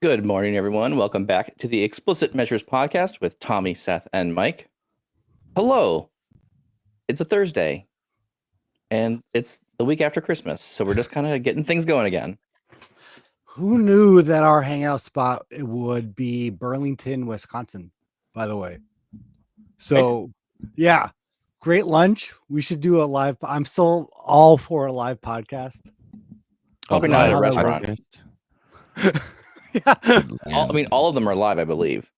Good morning, everyone. Welcome back to the Explicit Measures podcast with Tommy, Seth, and Mike. Hello. It's a Thursday, and it's the week after Christmas, so we're just kind of getting things going again. Who knew that our hangout spot would be Burlington, Wisconsin, by the way? So, yeah, great lunch. We should do a live. I'm still all for a live podcast. Probably not at a restaurant. Yeah. All of them are live, I believe.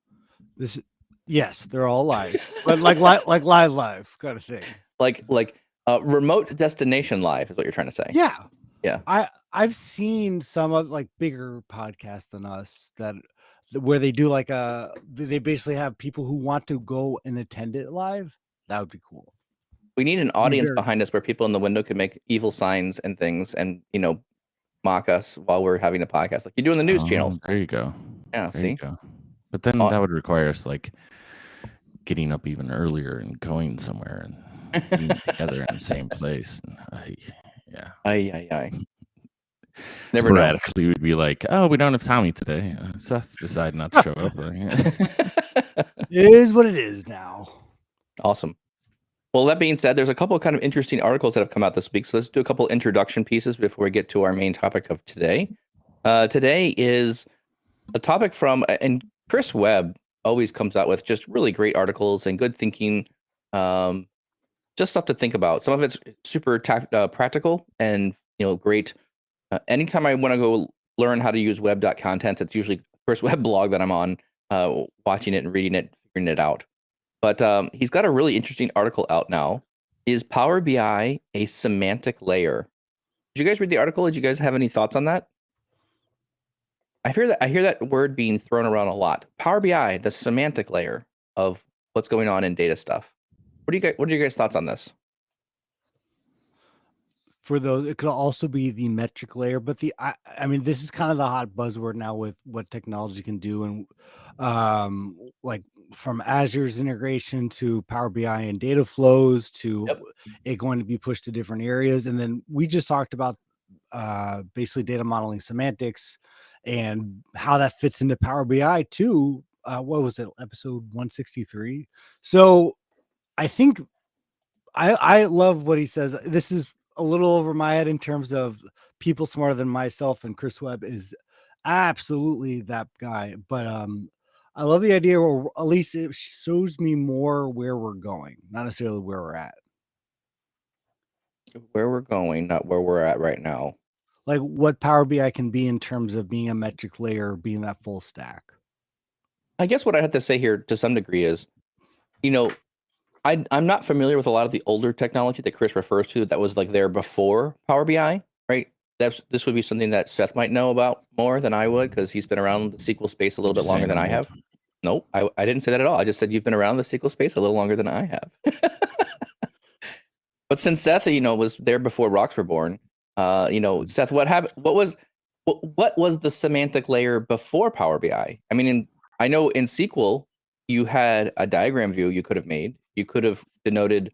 Yes, they're all live, but like live kind of thing. Like remote destination live is what you're trying to say. Yeah. I've seen some of like bigger podcasts than us where they do they basically have people who want to go and attend it live. That would be cool. We need an audience behind us where people in the window can make evil signs and things and, mock us while we're having a podcast like you do in the news channels. There you go. Yeah, there you go. But then that would require us like getting up even earlier and going somewhere and being together in the same place. Never Sporadically, we'd be like, "Oh, we don't have Tommy today. Seth decided not to show up." It is what it is now. Awesome. Well, that being said, there's a couple of kind of interesting articles that have come out this week. So let's do a couple introduction pieces before we get to our main topic of today. Today is a topic and Chris Webb always comes out with just really great articles and good thinking, just stuff to think about. Some of it's super practical and great. Anytime I want to go learn how to use web.content, it's usually Chris Webb blog that I'm on, watching it and reading it, figuring it out. But he's got a really interesting article out now. Is Power BI a semantic layer? Did you guys read the article? Did you guys have any thoughts on that? I hear that word being thrown around a lot. Power BI, the semantic layer of what's going on in data stuff. What are your guys' thoughts on this? For those, it could also be the metric layer, but I mean, this is kind of the hot buzzword now with what technology can do, and like from Azure's integration to Power BI and data flows to it going to be pushed to different areas. And then we just talked about basically data modeling semantics and how that fits into Power BI too. What was it, episode 163? So I think I love what he says. This is a little over my head in terms of people smarter than myself, and Chris Webb is absolutely that guy. But I love the idea, or at least it shows me more where we're going, not necessarily where we're at. Where we're going, not where we're at right now. Like what Power BI can be in terms of being a metric layer, being that full stack. I guess what I have to say here to some degree is, I'm not familiar with a lot of the older technology that Chris refers to that was like there before Power BI, right? This would be something that Seth might know about more than I would because he's been around the SQL space a little bit longer than I have. Nope, I didn't say that at all. I just said you've been around the SQL space a little longer than I have. But since Seth, was there before rocks were born, Seth, what happened? What was the semantic layer before Power BI? I mean, I know in SQL you had a diagram view you could have made. You could have denoted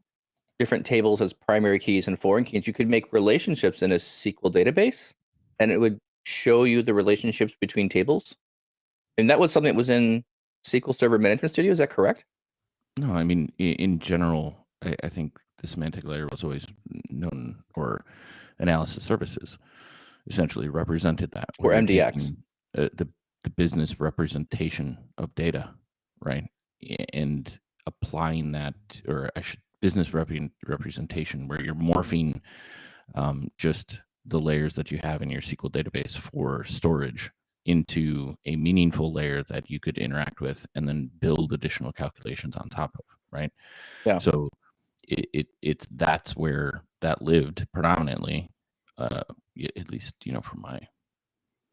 different tables as primary keys and foreign keys. You could make relationships in a SQL database, and it would show you the relationships between tables. And that was something that was in SQL Server Management Studio. Is that correct? No, I mean, in general, I think the semantic layer was always known, or analysis services essentially represented that. Or MDX. The business representation of data, right? And applying that, or business representation, where you're morphing just the layers that you have in your SQL database for storage into a meaningful layer that you could interact with and then build additional calculations on top of, right? Yeah. So that's where that lived predominantly, at least, from my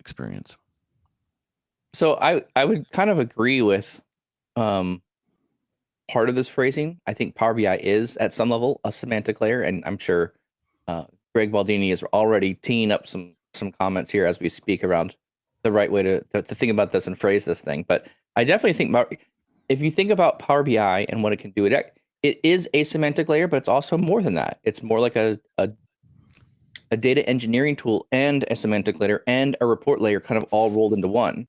experience. So I would kind of agree with part of this phrasing. I think Power BI is at some level a semantic layer, and I'm sure Greg Baldini is already teeing up some comments here as we speak around the right way to think about this and phrase this thing. But I definitely think if you think about Power BI and what it can do, it is a semantic layer, but it's also more than that. It's more like a data engineering tool and a semantic layer and a report layer kind of all rolled into one.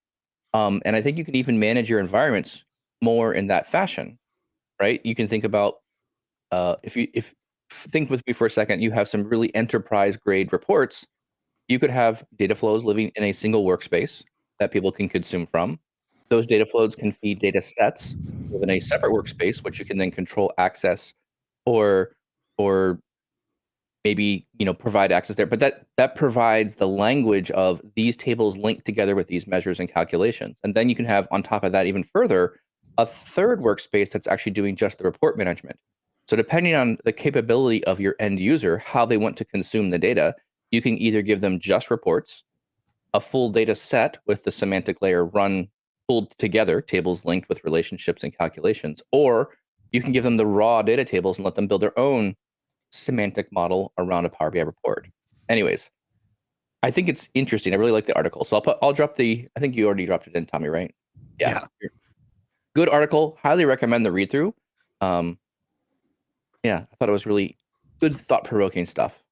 And I think you can even manage your environments more in that fashion, right? You can think about if think with me for a second, you have some really enterprise grade reports. You could have data flows living in a single workspace that people can consume from. Those data flows can feed data sets within a separate workspace, which you can then control access or or maybe provide access there. But that provides the language of these tables linked together with these measures and calculations. And then you can have on top of that even further a third workspace that's actually doing just the report management. So depending on the capability of your end user, how they want to consume the data, you can either give them just reports, a full data set with the semantic layer run pulled together, tables linked with relationships and calculations, or you can give them the raw data tables and let them build their own semantic model around a Power BI report. Anyways, I think it's interesting. I really like the article. So I'll drop I think you already dropped it in, Tommy, right? Yeah. Good article. Highly recommend the read through. Yeah, I thought it was really good, thought-provoking stuff.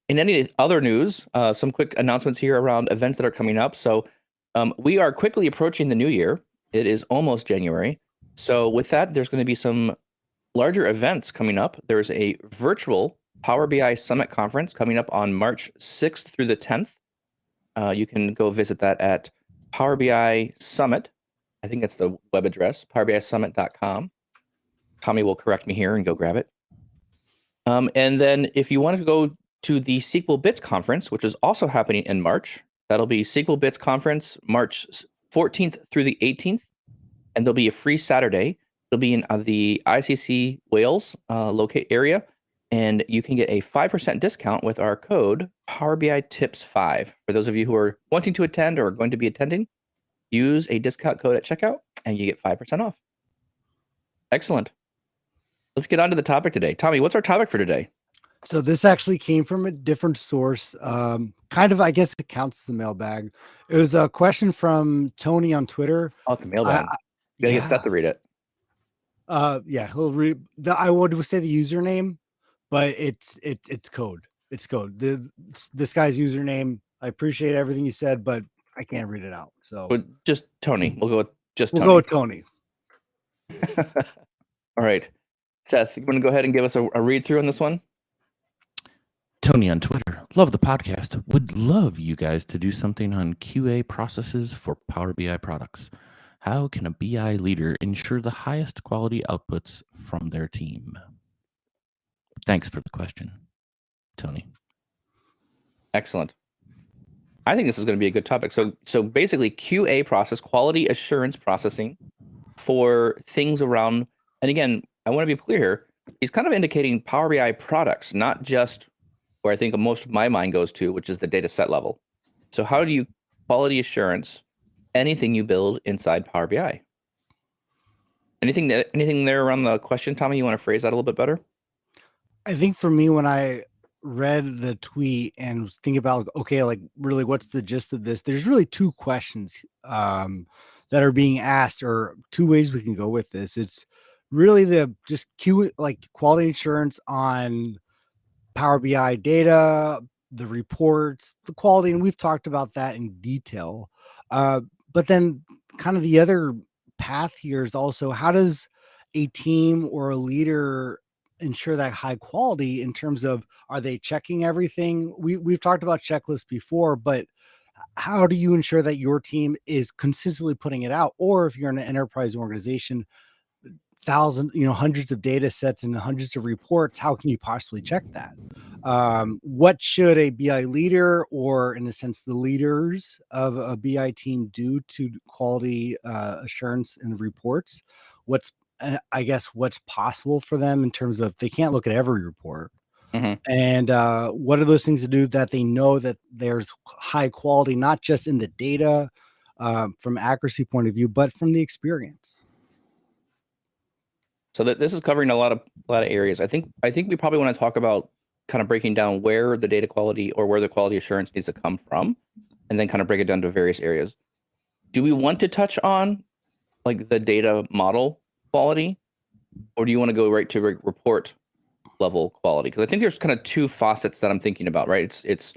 In any other news, some quick announcements here around events that are coming up. So we are quickly approaching the new year. It is almost January. So with that, there's going to be some larger events coming up. There's a virtual Power BI Summit conference coming up on March 6th through the 10th. You can go visit that at Power BI Summit. I think that's the web address, powerbisummit.com. Tommy will correct me here and go grab it. And then if you want to go to the SQL Bits conference, which is also happening in March, that'll be SQL Bits conference March 14th through the 18th. And there'll be a free Saturday. It'll be in the ICC Wales locate area, and you can get a 5% discount with our code Power BI Tips 5. For those of you who are wanting to attend or are going to be attending, use a discount code at checkout, and you get 5% off. Excellent. Let's get on to the topic today. Tommy, what's our topic for today? So this actually came from a different source. Kind of, I guess it counts as a mailbag. It was a question from Tony on Twitter. Oh, the mailbag. Gotta get Seth to read it. Yeah, he'll read I would say the username, but it's code. It's code. This guy's username. I appreciate everything you said, but I can't read it out. So But just Tony. We'll go with just Tony. We'll go with Tony. All right. Seth, you want to go ahead and give us a read through on this one? Tony on Twitter. Love the podcast. Would love you guys to do something on QA processes for Power BI products. How can a BI leader ensure the highest quality outputs from their team? Thanks for the question, Tony. Excellent. I think this is going to be a good topic. So basically QA process, quality assurance processing for things around, and again, I want to be clear here, he's kind of indicating Power BI products, not just where I think most of my mind goes to, which is the data set level. So how do you quality assurance anything you build inside Power BI? Anything there around the question, Tommy, you want to phrase that a little bit better? I think for me, when I read the tweet and was thinking about, okay, like really what's the gist of this? There's really two questions that are being asked, or two ways we can go with this. It's really the just quality assurance on Power BI data, the reports, the quality, and we've talked about that in detail. But then kind of the other path here is also, how does a team or a leader ensure that high quality in terms of, are they checking everything? We've talked about checklists before, but how do you ensure that your team is consistently putting it out? Or if you're in an enterprise organization, thousands, hundreds of data sets and hundreds of reports, how can you possibly check that? What should a BI leader, or in a sense, the leaders of a BI team, do to quality assurance in the reports? I guess what's possible for them in terms of, they can't look at every report. Mm-hmm. And what are those things to do that they know that there's high quality, not just in the data from accuracy point of view, but from the experience? So this is covering a lot of areas. I think we probably want to talk about kind of breaking down where the data quality or where the quality assurance needs to come from, and then kind of break it down to various areas. Do we want to touch on like the data model quality, or do you want to go right to report level quality? Because I think there's kind of two faucets that I'm thinking about, right? It's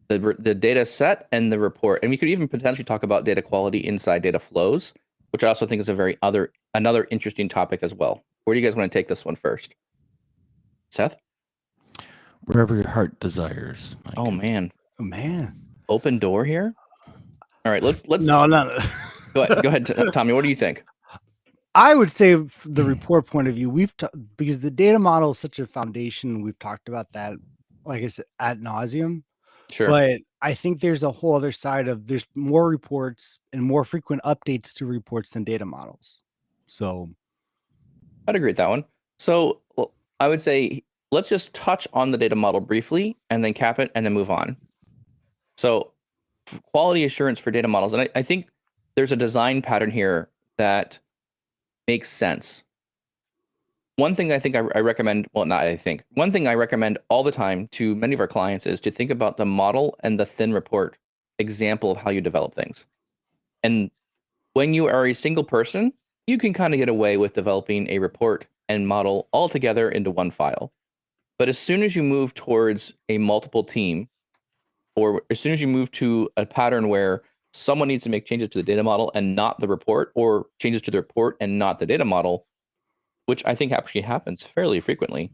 the data set and the report. And we could even potentially talk about data quality inside data flows, which I also think is another interesting topic as well. Where do you guys want to take this one first? Seth? Wherever your heart desires, Mike. Oh man. Open door here. All right, let's No. go ahead, Tommy. What do you think? I would say from the report point of view, because the data model is such a foundation. We've talked about that, like I said, ad nauseum. Sure. But I think there's a whole other side of there's more reports and more frequent updates to reports than data models. So I'd agree with that one. So I would say let's just touch on the data model briefly and then cap it and then move on. So quality assurance for data models. And I think there's a design pattern here that makes sense. One thing I think I recommend, well, not I think, one thing I recommend all the time to many of our clients is to think about the model and the thin report example of how you develop things. And when you are a single person, you can kind of get away with developing a report and model all together into one file. But as soon as you move towards a multiple team, or as soon as you move to a pattern where someone needs to make changes to the data model and not the report, or changes to the report and not the data model, which I think actually happens fairly frequently,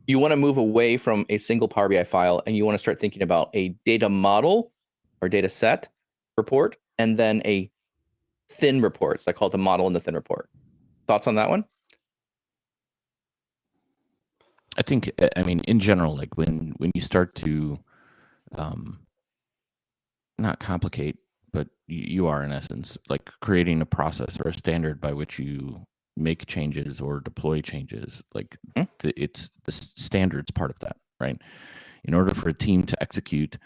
you want to move away from a single Power BI file and you want to start thinking about a data model or data set report and then a thin report. So I call it the model and the thin report. Thoughts on that one? I think, I mean, in general, like when you start to not complicate, but you are in essence like creating a process or a standard by which you make changes or deploy changes. Like it's the standards part of that, right? In order for a team to execute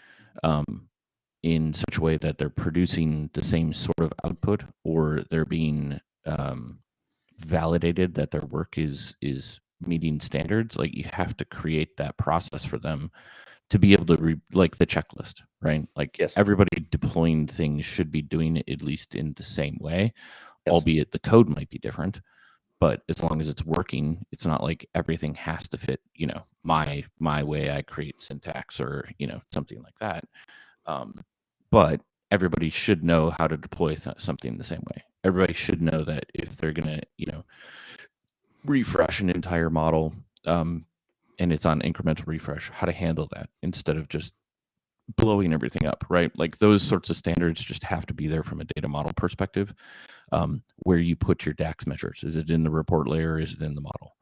in such a way that they're producing the same sort of output, or they're being validated that their work is meeting standards, like you have to create that process for them to be able to like the checklist, right? Like Yes. Everybody deploying things should be doing it at least in the same way, Yes. albeit the code might be different. But as long as it's working, it's not like everything has to fit, my way I create syntax or, something like that. But everybody should know how to deploy something the same way. Everybody should know that if they're going to, refresh an entire model, and it's on incremental refresh, how to handle that instead of just blowing everything up, right? Like those sorts of standards just have to be there from a data model perspective. Where you put your DAX measures. Is it in the report layer? Is it in the model?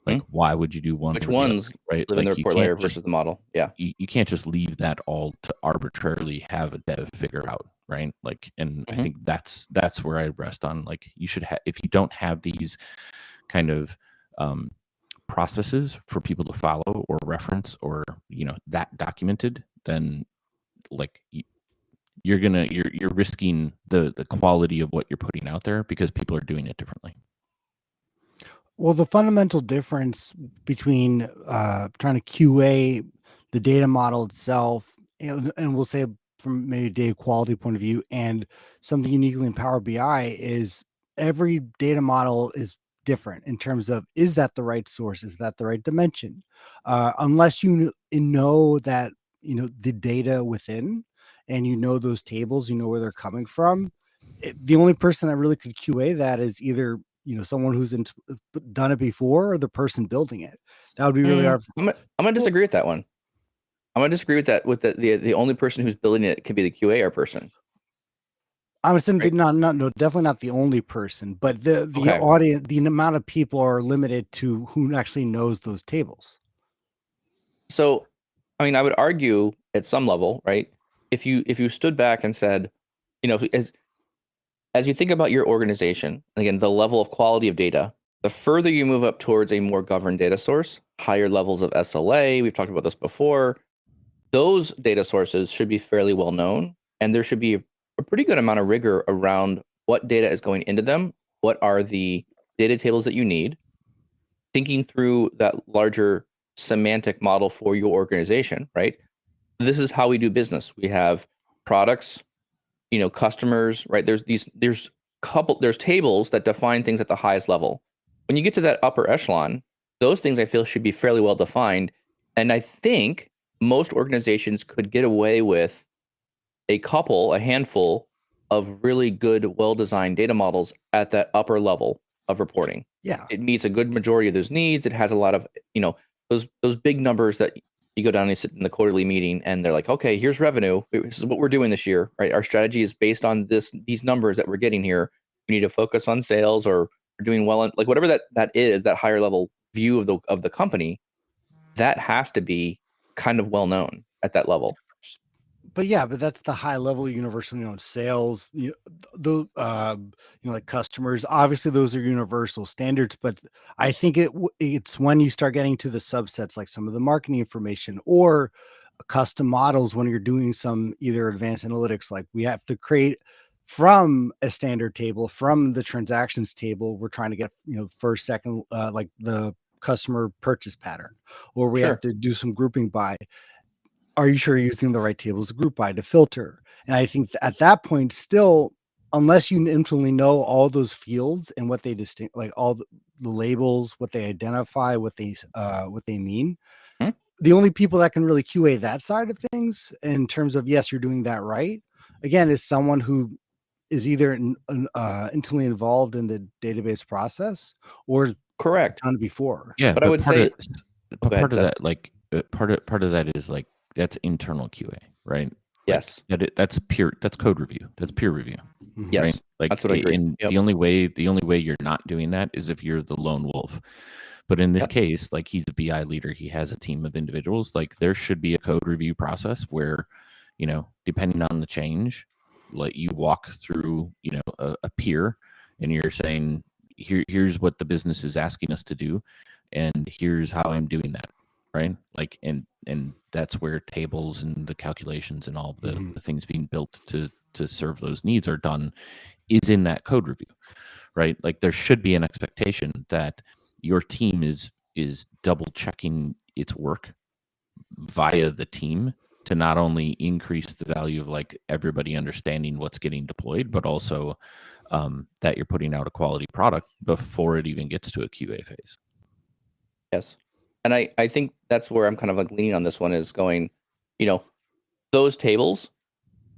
Like, why would you do one? Which ones right? live in the report layer versus the model? Yeah. You can't just leave that all to arbitrarily have a dev figure out, right? Like, and I think that's where I rest on. Like, you should have, if you don't have these kind of processes for people to follow or reference, or that documented, then like you're risking the quality of what you're putting out there because people are doing it differently. Well, the fundamental difference between trying to QA the data model itself, and we'll say from maybe a data quality point of view, and something uniquely in Power BI is every data model is different in terms of, is that the right source? Is that the right dimension? Unless you know that, the data within, and those tables, where they're coming from, the only person that really could QA that is either someone who's done it before or the person building it. That would be really hard. I'm gonna disagree with that one. I'm gonna disagree with that. With the only person who's building it can be the QA person. I would say no, definitely not the only person, but the audience, the amount of people are limited to who actually knows those tables. So, I mean, I would argue at some level, right? If you stood back and said, as you think about your organization, and again, the level of quality of data, the further you move up towards a more governed data source, higher levels of SLA, we've talked about this before, those data sources should be fairly well known, and there should be a pretty good amount of rigor around what data is going into them, what are the data tables that you need, thinking through that larger semantic model for your organization, right? This is how we do business. We have products, customers, right? There's tables that define things at the highest level. When you get to that upper echelon, those things I feel should be fairly well defined. And I think most organizations could get away with a handful of really good, well-designed data models at that upper level of reporting. Yeah. It meets a good majority of those needs. It has a lot of, those big numbers that you go down and sit in the quarterly meeting and they're like, okay, here's revenue. This is what we're doing this year, right? Our strategy is based on these numbers that we're getting here. We need to focus on sales, or we're doing well on, like, whatever that is, that higher level view of the company. That has to be kind of well known at that level. But yeah, but that's the high level universal, sales, like customers, obviously those are universal standards, but I think it's when you start getting to the subsets, like some of the marketing information or custom models, when you're doing some either advanced analytics, like we have to create from a standard table, from the transactions table, we're trying to get, first, second, like the customer purchase pattern, or we have to do some grouping by. Are you sure you're using the right tables to group by, to filter? And I think at that point, still, unless you intimately know all those fields and what they distinct, like all the labels, what they identify, what they mean, the only people that can really QA that side of things in terms of, yes, you're doing that right, again, is someone who is either intimately involved in the database process or Correct. done before. Yeah, but I would say, part of that, like part of that is like that's internal QA, right? yes, Like, that's code review, that's peer review, yes, right? Like, that's what I agree. And Yep. the only way you're not doing that is if you're the lone wolf. But in this case, like, he's a BI leader, he has a team of individuals. Like, there should be a code review process where, depending on the change, like, you walk through, a peer, and you're saying, here's what the business is asking us to do, and here's how I'm doing that, right? Like, and that's where tables and the calculations and all the things being built to serve those needs are done, is in that code review, right? Like, there should be an expectation that your team is double checking its work via the team to not only increase the value of, like, everybody understanding what's getting deployed, but also that you're putting out a quality product before it even gets to a QA phase. Yes. And I think that's where I'm kind of like leaning on this one, is going, those tables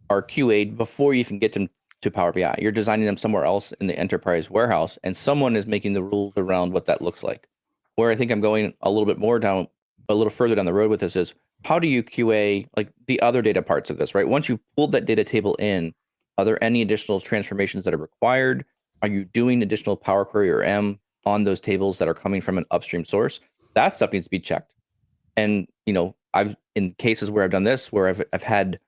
are QA'd before you even get them to Power BI. You're designing them somewhere else in the enterprise warehouse, and someone is making the rules around what that looks like. Where I think I'm going a little further down the road with this is, how do you QA like the other data parts of this, right? Once you've pulled that data table in, are there any additional transformations that are required? Are you doing additional Power Query or M on those tables that are coming from an upstream source? That stuff needs to be checked. And, I've, in cases where I've done this, where I've had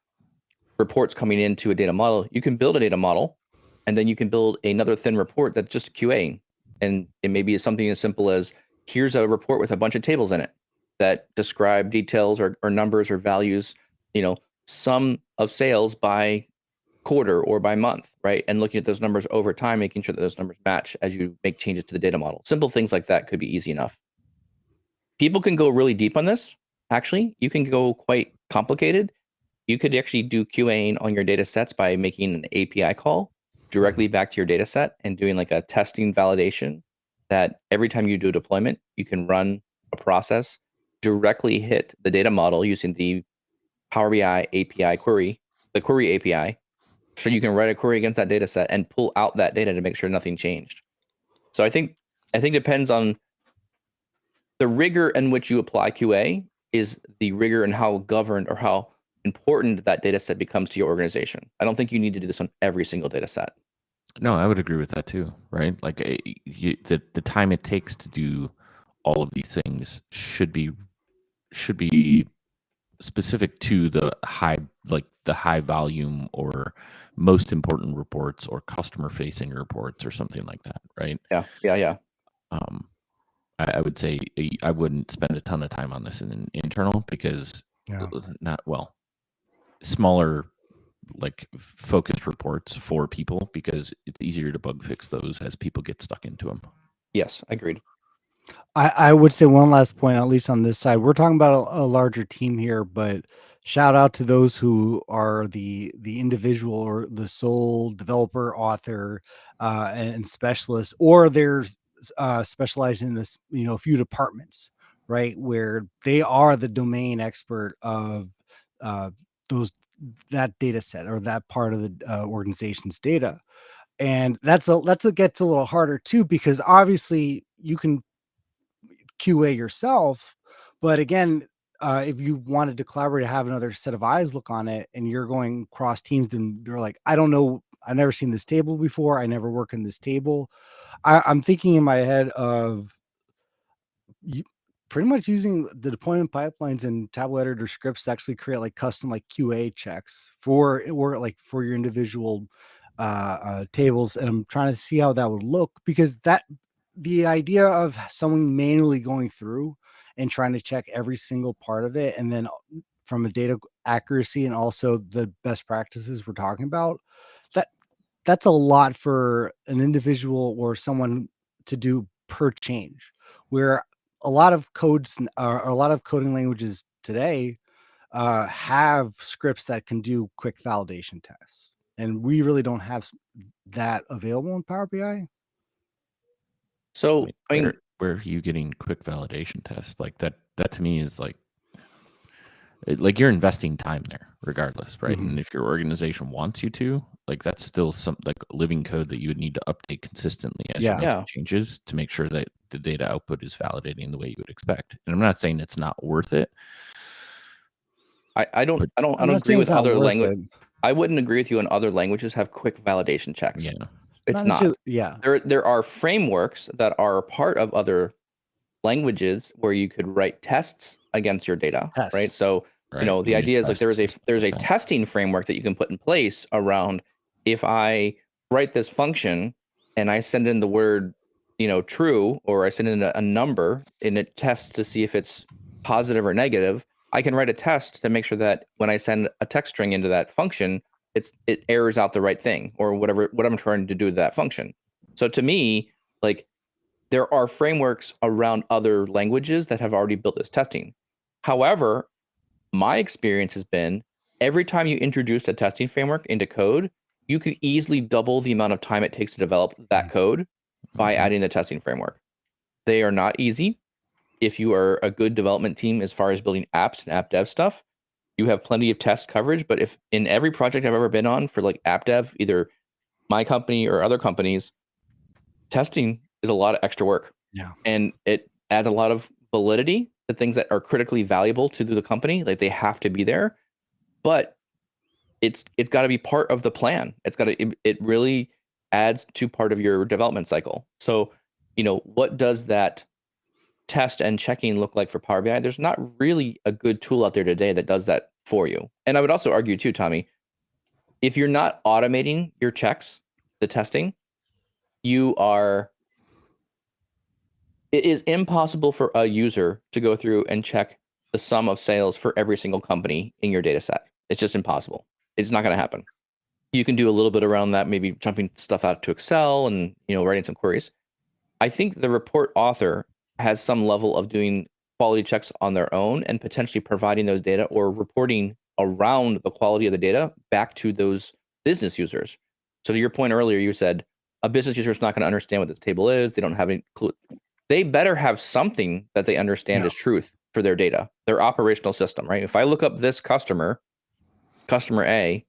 reports coming into a data model, you can build a data model, and then you can build another thin report that's just QAing. And it may be something as simple as, here's a report with a bunch of tables in it that describe details or numbers or values, sum of sales by quarter or by month, right? And looking at those numbers over time, making sure that those numbers match as you make changes to the data model. Simple things like that could be easy enough. People can go really deep on this. Actually, you can go quite complicated. You could actually do QAing on your data sets by making an API call directly back to your data set and doing like a testing validation that every time you do a deployment, you can run a process, directly hit the data model using the Power BI API query, the query API. So you can write a query against that data set and pull out that data to make sure nothing changed. So I think it depends on the rigor in which you apply QA, is the rigor in how governed or how important that data set becomes to your organization. I don't think you need to do this on every single data set. No, I would agree with that too, right? Like, the time it takes to do all of these things should be specific to the high volume or most important reports or customer facing reports or something like that, right? Yeah. I would say I wouldn't spend a ton of time on this in internal, because smaller, like, focused reports for people, because it's easier to bug fix those as people get stuck into them. Yes, agreed. I would say one last point, at least on this side. We're talking about a larger team here, but shout out to those who are the individual or the sole developer, author, and specialist, or they're specialized in this, a few departments, right? Where they are the domain expert of that data set or that part of the organization's data. And that's gets a little harder too, because obviously you can QA yourself, but again, if you wanted to collaborate, have another set of eyes look on it, and you're going cross teams, and they're like, I don't know, I've never seen this table before, I never work in this table. I'm thinking in my head of pretty much using the deployment pipelines and tablet editor scripts to actually create like custom like QA checks for your individual tables. And I'm trying to see how that would look, because the idea of someone manually going through and trying to check every single part of it, and then from a data accuracy and also the best practices we're talking about, that's a lot for an individual or someone to do per change, where a lot of codes or a lot of coding languages today have scripts that can do quick validation tests, and we really don't have that available in Power BI. So, I mean, where are you getting quick validation tests? Like that to me is like you're investing time there regardless, right? Mhm. And if your organization wants you to, like, that's still some like living code that you would need to update consistently as you Yeah. make Yeah. changes to make sure that the data output is validating the way you would expect. And I'm not saying it's not worth it. I don't I'm not agree saying with it's not other worth language. it. I wouldn't agree with you on other languages have quick validation checks. Yeah. It's Not not. necessarily- yeah. There are frameworks that are part of other languages where you could write tests against your data, right? Tests. So, Right. the Unit idea is like tests and stuff there's a like that. testing framework that you can put in place around, if I write this function and I send in the word, true, or I send in a number and it tests to see if it's positive or negative, I can write a test to make sure that when I send a text string into that function, it errors out the right thing, or what I'm trying to do with that function. So to me, like, there are frameworks around other languages that have already built this testing. However, my experience has been, every time you introduce a testing framework into code, you could easily double the amount of time it takes to develop that code by adding the testing framework. They are not easy. If you are a good development team as far as building apps and app dev stuff, you have plenty of test coverage. But if in every project I've ever been on for like app dev, either my company or other companies, testing is a lot of extra work. Yeah. And it adds a lot of validity to things that are critically valuable to the company. Like, they have to be there, but it's got to be part of the plan. It really adds to part of your development cycle. So, what does that test and checking look like for Power BI? There's not really a good tool out there today that does that for you. And I would also argue too, Tommy, if you're not automating your checks, the testing, it is impossible for a user to go through and check the sum of sales for every single company in your data set. It's just impossible. It's not going to happen. You can do a little bit around that, maybe jumping stuff out to Excel and, writing some queries. I think the report author has some level of doing quality checks on their own and potentially providing those data or reporting around the quality of the data back to those business users. So to your point earlier, you said a business user is not going to understand what this table is. They don't have any clue. They better have something that they understand as truth for their data, their operational system, right? If I look up this customer A,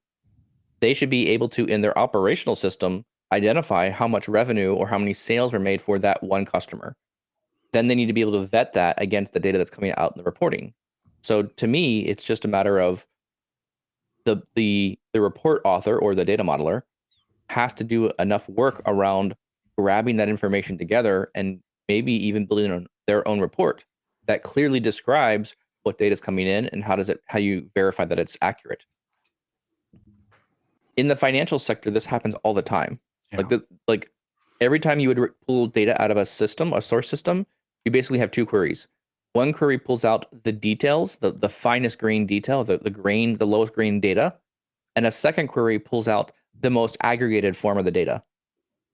they should be able to, in their operational system, identify how much revenue or how many sales were made for that one customer. Then they need to be able to vet that against the data that's coming out in the reporting. So to me, it's just a matter of the report author or the data modeler has to do enough work around grabbing that information together and maybe even building their own report that clearly describes what data is coming in and how you verify that it's accurate. In the financial sector, this happens all the time. Yeah. Like every time you would pull data out of a system, a source system, you basically have two queries. One query pulls out the details, the finest grain detail, the lowest grain data, and a second query pulls out the most aggregated form of the data.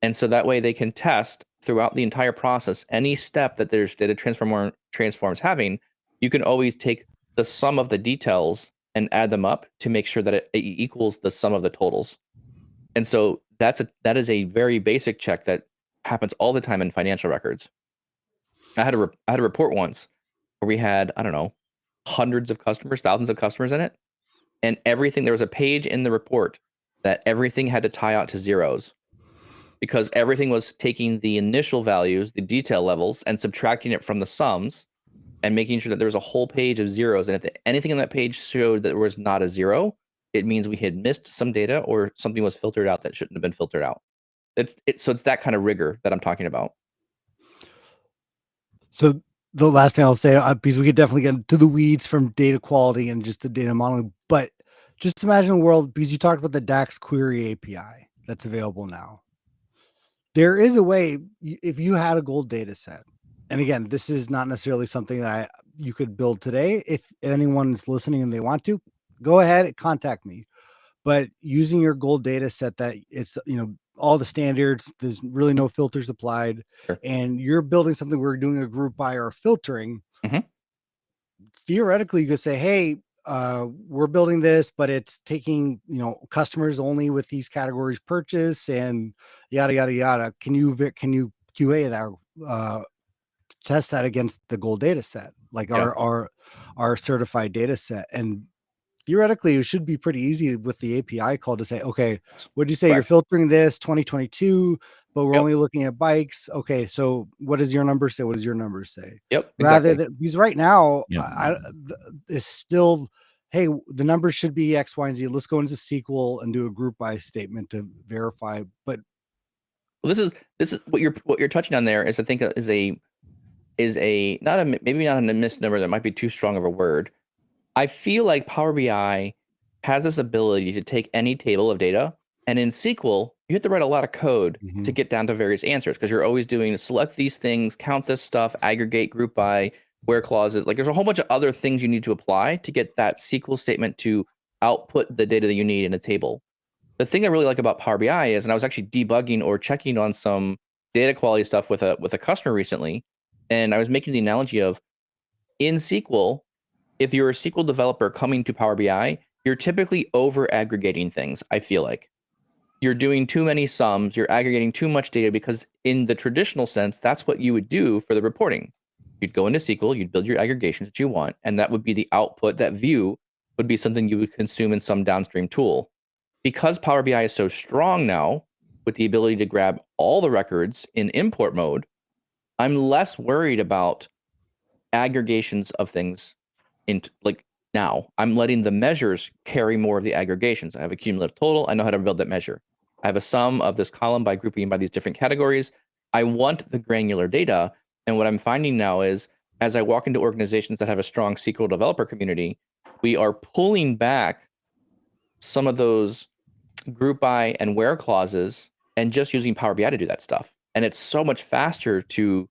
And so that way they can test throughout the entire process, any step that there's data transforms having, you can always take the sum of the details and add them up to make sure that it equals the sum of the totals. And so that is a very basic check that happens all the time in financial records. I had a report once where we had, I don't know, hundreds of customers, thousands of customers in it. And everything, there was a page in the report that everything had to tie out to zeros because everything was taking the initial values, the detail levels, and subtracting it from the sums and making sure that there was a whole page of zeros. And if anything on that page showed that there was not a zero, it means we had missed some data or something was filtered out that shouldn't have been filtered out. So it's that kind of rigor that I'm talking about. So the last thing I'll say, because we could definitely get into the weeds from data quality and just the data modeling, but just imagine a world, because you talked about the DAX query API that's available now. There is a way, if you had a gold data set, and again, this is not necessarily something that you could build today. If anyone's listening and they want to, go ahead, contact me. But using your gold data set that it's, all the standards, there's really no filters applied, Sure. and you're building something, we're doing a group by or filtering. Mhm. Theoretically, you could say, hey, we're building this, but it's taking, customers only with these categories purchase and yada, yada, yada. Can you QA that, test that against the gold data set, like Yeah. our certified data set? And theoretically, it should be pretty easy with the API call to say, okay, what do you say? Correct. You're filtering this 2022, but we're Yep. only looking at bikes. Okay, so what does your number say? What does your number say? Yep. Rather Exactly. than, because right now, Yeah. it's still, hey, the numbers should be X, Y, and Z. Let's go into SQL and do a group by statement to verify. But Well, this is what you're touching on there is, I think, is a maybe not a misnomer, that might be too strong of a word. I feel like Power BI has this ability to take any table of data, and in SQL, you have to write a lot of code to get down to various answers, because you're always doing select these things, count this stuff, aggregate, group by, where clauses. Like, there's a whole bunch of other things you need to apply to get that SQL statement to output the data that you need in a table. The thing I really like about Power BI is, and I was actually debugging or checking on some data quality stuff with a customer recently, and I was making the analogy of, in SQL, if you're a SQL developer coming to Power BI, you're typically over aggregating things. I feel like you're doing too many sums, you're aggregating too much data, because in the traditional sense, that's what you would do for the reporting. You'd go into SQL, you'd build your aggregations that you want, and that would be the output. That view would be something you would consume in some downstream tool. Because Power BI is so strong now, with the ability to grab all the records in import mode, I'm less worried about aggregations of things. Now I'm letting the measures carry more of the aggregations. I have a cumulative total. I know how to build that measure. I have a sum of this column by grouping by these different categories. I want the granular data. And what I'm finding now is, as I walk into organizations that have a strong SQL developer community, we are pulling back some of those group by and where clauses and just using Power BI to do that stuff. And it's so much faster to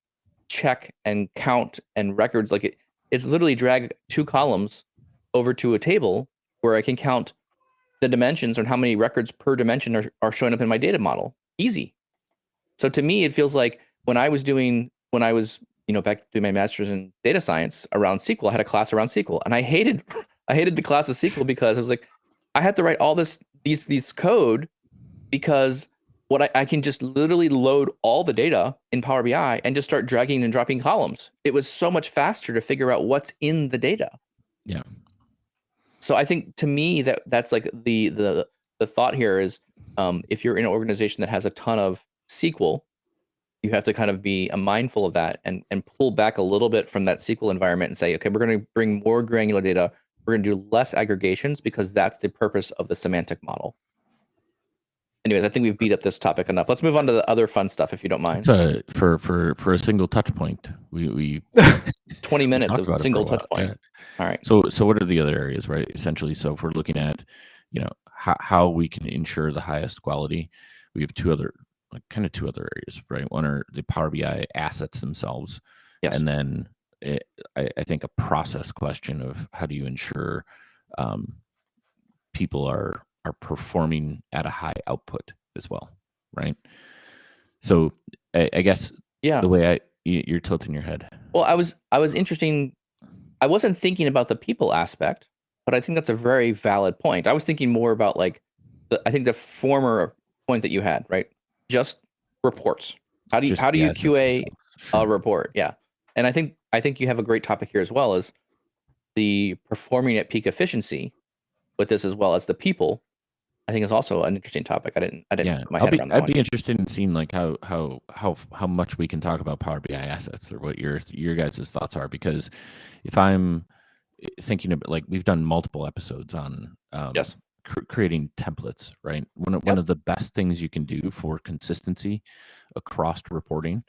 check and count and records. Like, it's literally drag two columns over to a table where I can count the dimensions and how many records per dimension are showing up in my data model. Easy. So to me, it feels like when I was back doing my master's in data science around SQL, I had a class around SQL, and I hated the class of SQL because I was like, I had to write all these code, because I can just literally load all the data in Power BI and just start dragging and dropping columns. It was so much faster to figure out what's in the data. Yeah. So I think, to me, that's like the thought here is, if you're in an organization that has a ton of SQL, you have to kind of be mindful of that and pull back a little bit from that SQL environment and say, okay, we're going to bring more granular data. We're going to do less aggregations, because that's the purpose of the semantic model. Anyways, I think we've beat up this topic enough. Let's move on to the other fun stuff, if you don't mind. So for a single touch point, we 20 minutes talked of about it single for a touch while, point. yeah. All right. So what are the other areas, right? Essentially, so if we're looking at, how we can ensure the highest quality, we have two other areas, right? One are the Power BI assets themselves, Yes. and then I think a process question of how do you ensure people are performing at a high output as well, right? So I guess Yeah. the way you're tilting your head. Well, I was interesting. I wasn't thinking about the people aspect, but I think that's a very valid point. I was thinking more about, like, I think the former point that you had, right? Just reports. How do you Just the assets QA themselves. Sure. a report? Yeah. And I think you have a great topic here as well, as the performing at peak efficiency with this, as well as the people. I think is also an interesting topic. I didn't Yeah, put my head around that I'd one. be interested in seeing like how much we can talk about Power BI assets, or what your guys' thoughts are, because if I'm thinking about, like, we've done multiple episodes on Yes. creating templates, right? One Yep. of the best things you can do for consistency across reporting,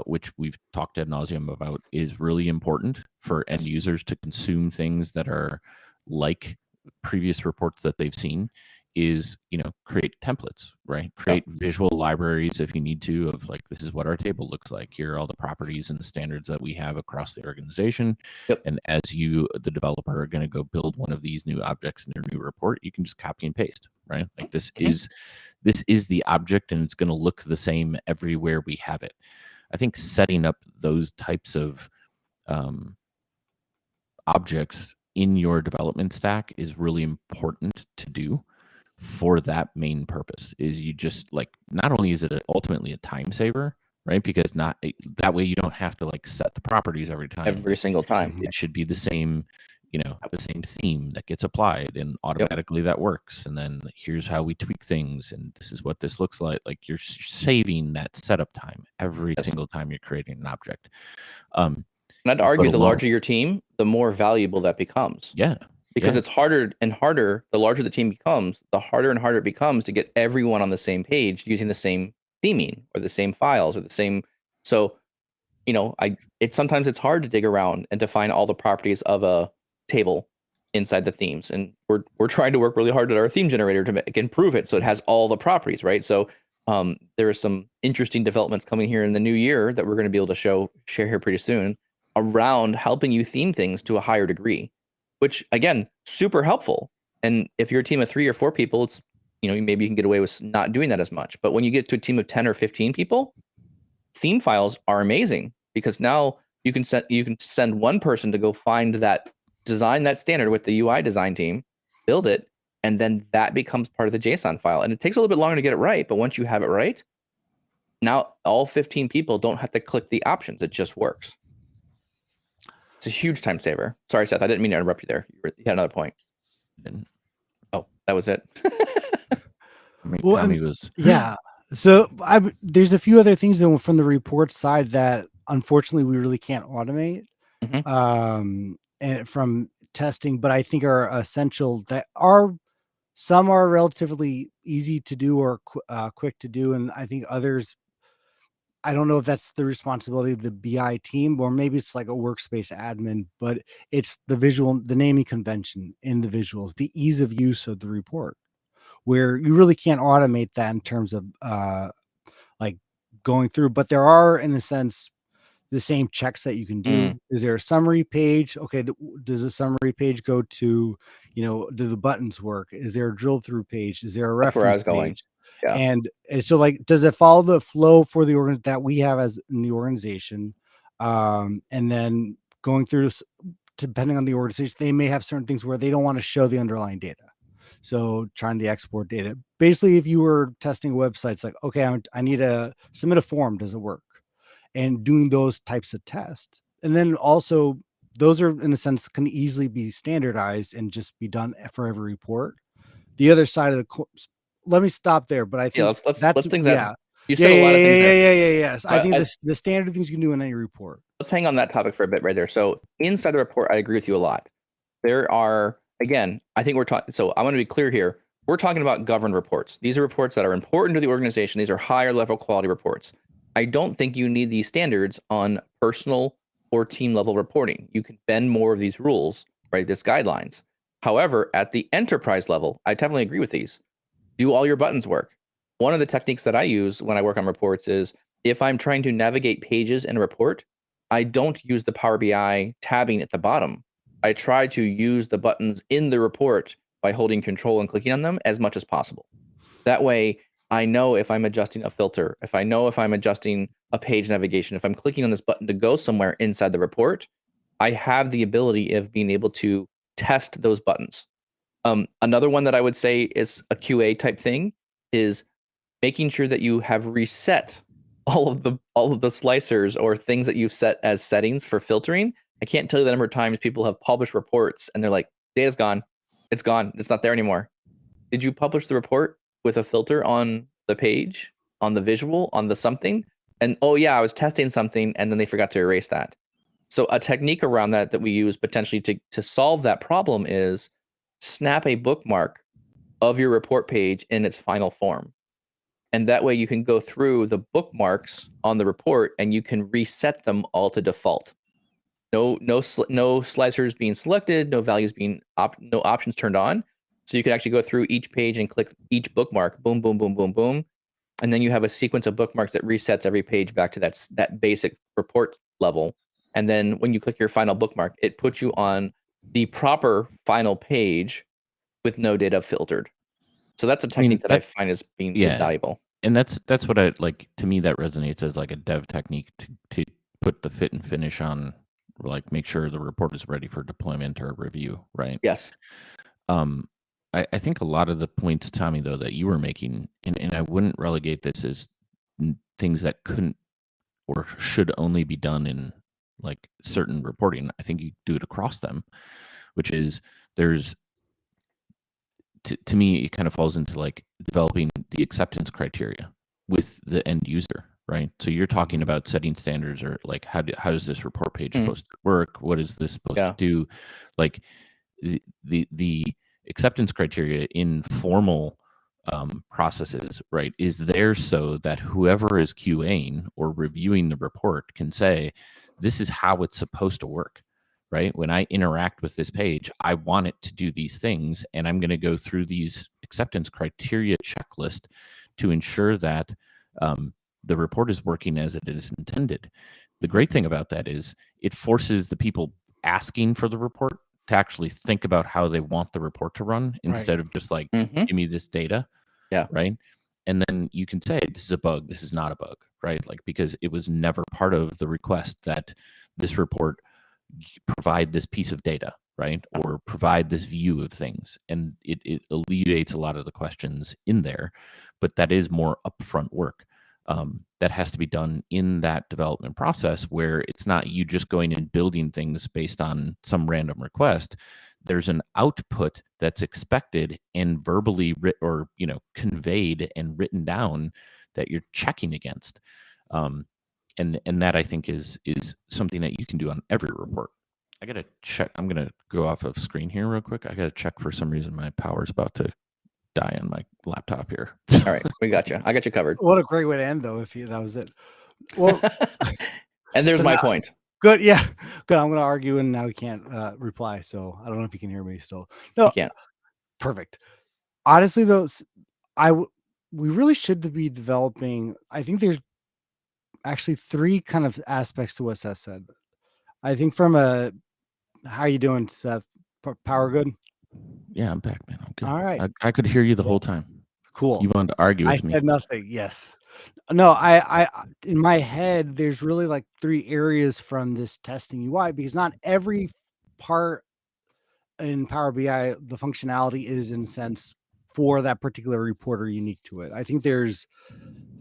which we've talked ad nauseum about, is really important for end users to consume things that are like previous reports that they've seen, is, create templates, right? Create visual libraries if you need to, of like, this is what our table looks like. Here are all the properties and the standards that we have across the organization. Yep. And as you, the developer, are going to go build one of these new objects in your new report, you can just copy and paste, right? Like, this is the object, and it's going to look the same everywhere we have it. I think setting up those types of objects in your development stack is really important to do for that main purpose. Is you just, like, not only is it ultimately a time saver, right? Because that way you don't have to like set the properties every time. Every single time. It should be the same, the same theme that gets applied, and automatically that works. And then here's how we tweak things, and this is what this looks like. Like, you're saving that setup time every single time you're creating an object. And I'd argue the larger your team, the more valuable that becomes. Yeah. Because it's harder and harder, the larger the team becomes, the harder and harder it becomes to get everyone on the same page using the same theming or the same files or the same. So, sometimes it's hard to dig around and to find all the properties of a table inside the themes. And we're trying to work really hard at our theme generator to improve it so it has all the properties, right? So there are some interesting developments coming here in the new year that we're going to be able to share here pretty soon around helping you theme things to a higher degree, which, again, super helpful. And if you're a team of 3 or 4 people, it's, maybe you can get away with not doing that as much. But when you get to a team of 10 or 15 people, theme files are amazing, because now you can send one person to go design that standard with the UI design team, build it, and then that becomes part of the JSON file. And it takes a little bit longer to get it right, but once you have it right, now all 15 people don't have to click the options. It just works. It's a huge time saver. Sorry, Seth, I didn't mean to interrupt you there. You had another point. Oh, that was it. Tommy was. Yeah. So there's a few other things from the report side that unfortunately we really can't automate, and from testing, but I think are essential, that some are relatively easy to do or quick to do. And I think others, I don't know if that's the responsibility of the BI team, or maybe it's like a workspace admin, but it's the naming convention in the visuals, the ease of use of the report, where you really can't automate that in terms of like going through. But there are, in a sense, the same checks that you can do. Is there a summary page? Okay, does the summary page go to, do the buttons work? Is there a drill through page? Is there a reference where I was page? going. Yeah. And so, like, does it follow the flow for the that we have as in the organization? And then going through, depending on the organization, they may have certain things where they don't want to show the underlying data. So trying to export data. Basically, if you were testing a website, it's like, okay, I need to submit a form. Does it work? And doing those types of tests. And then also, those are, in a sense, can easily be standardized and just be done for every report. The other side of let me stop there. But I think let's think that. Yeah. You said a lot of things there. Yes. I think the standard things you can do in any report. Let's hang on that topic for a bit right there. So inside the report, I agree with you a lot. There are, again, I think we're talking, so I want to be clear here. We're talking about governed reports. These are reports that are important to the organization. These are higher level quality reports. I don't think you need these standards on personal or team level reporting. You can bend more of these rules, right? These guidelines. However, at the enterprise level, I definitely agree with these. Do all your buttons work? One of the techniques that I use when I work on reports is, if I'm trying to navigate pages in a report, I don't use the Power BI tabbing at the bottom. I try to use the buttons in the report by holding control and clicking on them as much as possible. That way, I know if I'm adjusting a filter, if I know if I'm adjusting a page navigation, if I'm clicking on this button to go somewhere inside the report, I have the ability of being able to test those buttons. Another one that I would say is a QA type thing is making sure that you have reset all of the slicers or things that you've set as settings for filtering. I can't tell you the number of times people have published reports and they're like, data's gone. It's gone. It's not there anymore. Did you publish the report with a filter on the page, on the visual, on the something? And oh yeah, I was testing something and then they forgot to erase that. So a technique around that we use potentially to solve that problem is snap a bookmark of your report page in its final form. And that way you can go through the bookmarks on the report and you can reset them all to default. No slicers being selected, no values being no options turned on. So you can actually go through each page and click each bookmark, boom, boom, boom, boom, boom. And then you have a sequence of bookmarks that resets every page back to that basic report level. And then when you click your final bookmark, it puts you on the proper final page with no data filtered. So that's a technique that I find is valuable. And that's what I like. To me, that resonates as like a dev technique to put the fit and finish on, like make sure the report is ready for deployment or review, right? Yes. I think a lot of the points, Tommy, though, that you were making, and I wouldn't relegate this as things that couldn't or should only be done in like certain reporting. I think you do it across them, which is there's, to me, it kind of falls into like developing the acceptance criteria with the end user, right? So you're talking about setting standards, or like how does this report page supposed to work? What is this supposed to do? Like the acceptance criteria in formal processes, right, is there so that whoever is QAing or reviewing the report can say, this is how it's supposed to work, right? When I interact with this page, I want it to do these things, and I'm going to go through these acceptance criteria checklist to ensure that the report is working as it is intended. The great thing about that is it forces the people asking for the report to actually think about how they want the report to run instead of just like, give me this data. Yeah. Right. And then you can say, this is a bug, this is not a bug, right? Like, because it was never part of the request that this report provide this piece of data, right? Or provide this view of things. And it alleviates a lot of the questions in there, but that is more upfront work. That has to be done in that development process, where it's not you just going and building things based on some random request. There's an output that's expected and verbally conveyed and written down that you're checking against. And that I think is something that you can do on every report. I gotta check. I'm gonna go off of screen here real quick. I gotta check, for some reason my power's about to die on my laptop here. All right, we got you. I got you covered. What a great way to end, though, if that was it. Well, and there's my point. Good, yeah, good. I'm going to argue, and now he can't reply, so I don't know if you can hear me still. No, you can't. Perfect. Honestly, though, we really should be developing. I think there's actually three kind of aspects to what Seth said. I think from how you doing, Seth? Power good? Yeah, I'm back, man. I'm good. All right. I could hear you the whole time. Cool. You wanted to argue with me. I said nothing. Yes. No, I in my head, there's really like three areas from this testing UI, because not every part in Power BI, the functionality is in a sense for that particular report or unique to it. I think there's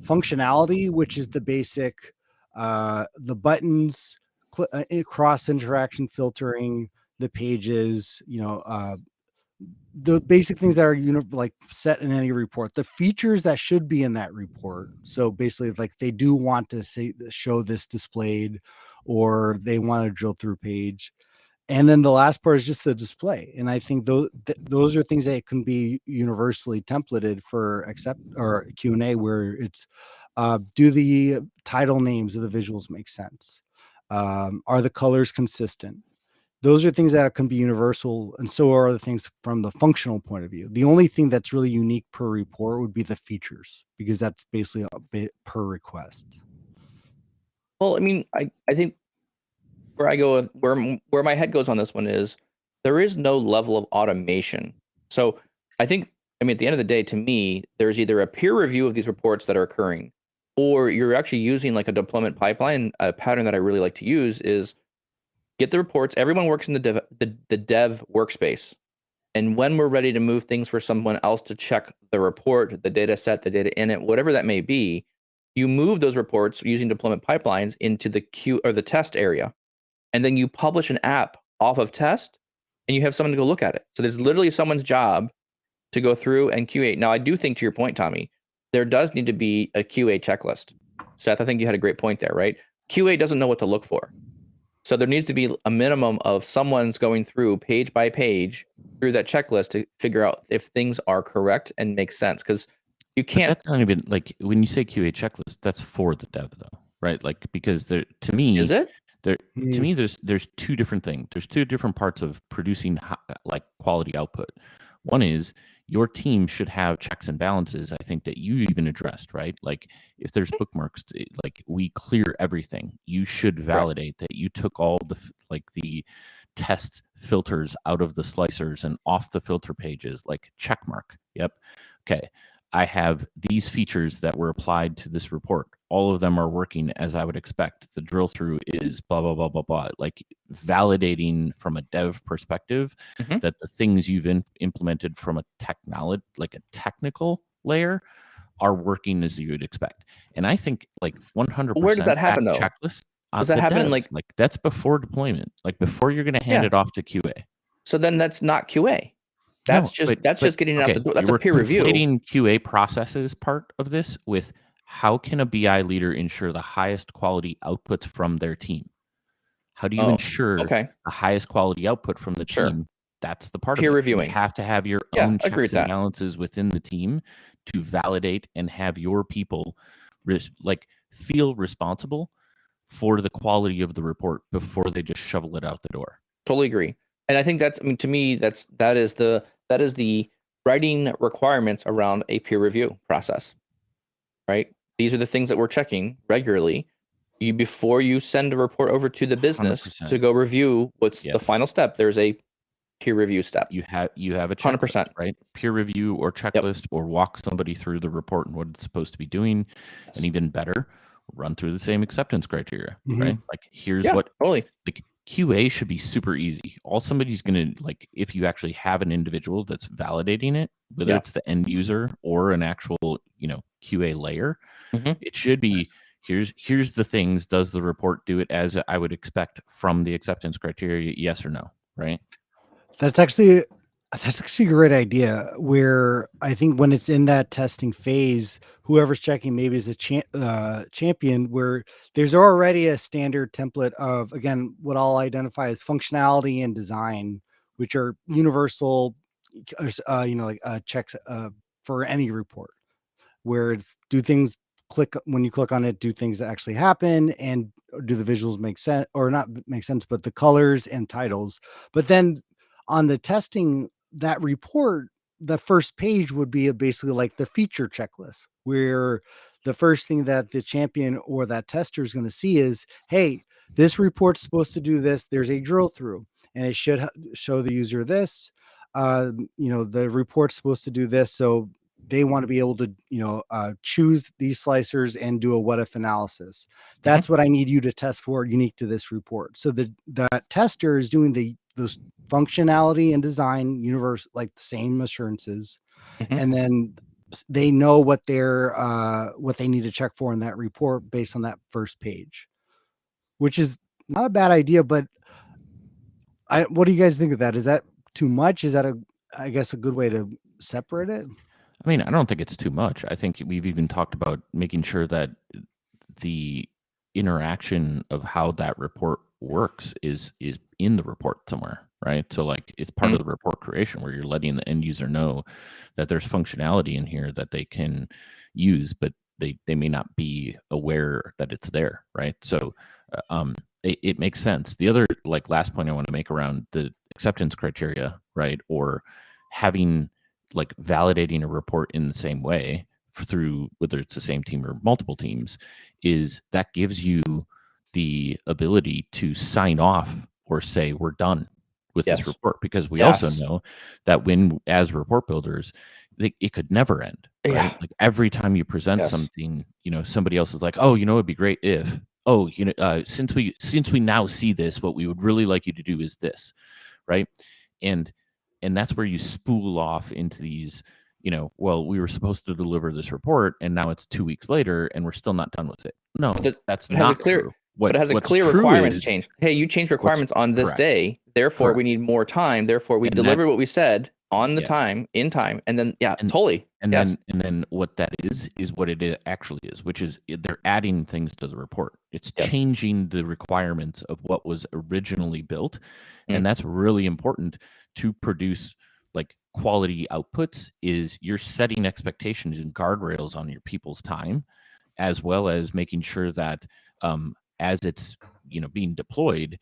functionality, which is the basic, the buttons, cross interaction filtering, the pages, the basic things that are like set in any report, the features that should be in that report. So basically, like they do want to show this displayed, or they want to drill through page. And then the last part is just the display. And I think those are things that can be universally templated for Q&A, where it's do the title names of the visuals make sense? Are the colors consistent? Those are things that can be universal, and so are the things from the functional point of view. The only thing that's really unique per report would be the features, because that's basically a bit per request. Well, I mean, I think where I go, where my head goes on this one is there is no level of automation. So I think, at the end of the day, to me, there's either a peer review of these reports that are occurring, or you're actually using like a deployment pipeline. A pattern that I really like to use is get the reports. Everyone works in the dev workspace. And when we're ready to move things for someone else to check the report, the data set, the data in it, whatever that may be, you move those reports using deployment pipelines into the queue or the test area, and then you publish an app off of test, and you have someone to go look at it. So there's literally someone's job to go through and QA. Now, I do think, to your point, Tommy, there does need to be a QA checklist. Seth, I think you had a great point there, right? QA doesn't know what to look for. So there needs to be a minimum of someone's going through page by page through that checklist to figure out if things are correct and make sense. Because you can't. But that's not even like when you say QA checklist, that's for the dev though, right? Like because there, to me, Is it? There, to me, there's two different things. There's two different parts of producing like quality output. One is your team should have checks and balances. I think that you even addressed, right? Like if there's bookmarks, like we clear everything. You should validate that you took all the test filters out of the slicers and off the filter pages, like check mark. Yep. Okay. I have these features that were applied to this report. All of them are working as I would expect. The drill through is blah, blah, blah, blah, blah. Like validating from a dev perspective that the things you've implemented from a technology, like a technical layer, are working as you would expect. And I think like 100%. Where does that happen though? Checklist. Does that happen like that's before deployment, like before you're going to hand it off to QA. So then that's not QA. That's just getting it out the door. That's a peer review. Conflating QA processes part of this with how can a BI leader ensure the highest quality outputs from their team? How do you ensure the highest quality output from the team? That's the part peer of it. reviewing. You have to have your own checks and balances within the team to validate and have your people feel responsible for the quality of the report before they just shovel it out the door. Totally agree. And I think that's, I mean, to me, that is the writing requirements around a peer review process, right? These are the things that we're checking regularly. Before you send a report over to the business 100%. To go review what's the final step, there's a peer review step. You have a checklist, 100%, right? Peer review or checklist, or walk somebody through the report and what it's supposed to be doing, and even better, run through the same acceptance criteria, right? Like here's what like QA should be super easy. All somebody's going to, like, if you actually have an individual that's validating it, whether it's the end user or an actual, QA layer, it should be, here's the things. Does the report do it as I would expect from the acceptance criteria? Yes or no, right? That's actually a great idea, where I think when it's in that testing phase, whoever's checking maybe is a champion, where there's already a standard template of, again, what I'll identify as functionality and design, which are universal, checks for any report, where it's when you click on it, do things that actually happen, and do the visuals make sense or not make sense, but the colors and titles. But then on the testing, that report, the first page would be basically like the feature checklist, where the first thing that the champion or that tester is going to see is, hey, this report's supposed to do this. There's a drill through, and it should show the user this. The report's supposed to do this. So they want to be able to, choose these slicers and do a what if analysis. That's what I need you to test for, unique to this report. So the tester is doing those functionality and design universe, like the same assurances, and then they know what they need to check for in that report based on that first page, which is not a bad idea. But what do you guys think of that? Is that too much? Is that I guess a good way to separate it? I mean, I don't think it's too much. I think we've even talked about making sure that the interaction of how that report works is in the report somewhere, right? So like it's part of the report creation, where you're letting the end user know that there's functionality in here that they can use, but they may not be aware that it's there, right? So it makes sense. The other last point I want to make around the acceptance criteria, right? Or having validating a report in the same way through whether it's the same team or multiple teams, is that gives you the ability to sign off or say we're done with this report, because we also know that as report builders, it could never end, right? Like every time you present something, somebody else is like, oh, it'd be great if, since we now see this, what we would really like you to do is this, right? And that's where you spool off into these, well, we were supposed to deliver this report and now it's 2 weeks later and we're still not done with it. No, that's not true. But it has a What's clear true requirements is change. Hey, you changed requirements on this correct. day. Therefore, we Correct. need more time. Therefore, we And delivered what we said on the Yes. time, in time. And then, And- totally. And Yes. then what that is what it actually is, which is they're adding things to the report. It's Yes. changing the requirements of what was originally built. Mm. And that's really important to produce like quality outputs. Is you're setting expectations and guardrails on your people's time, as well as making sure that as it's being deployed,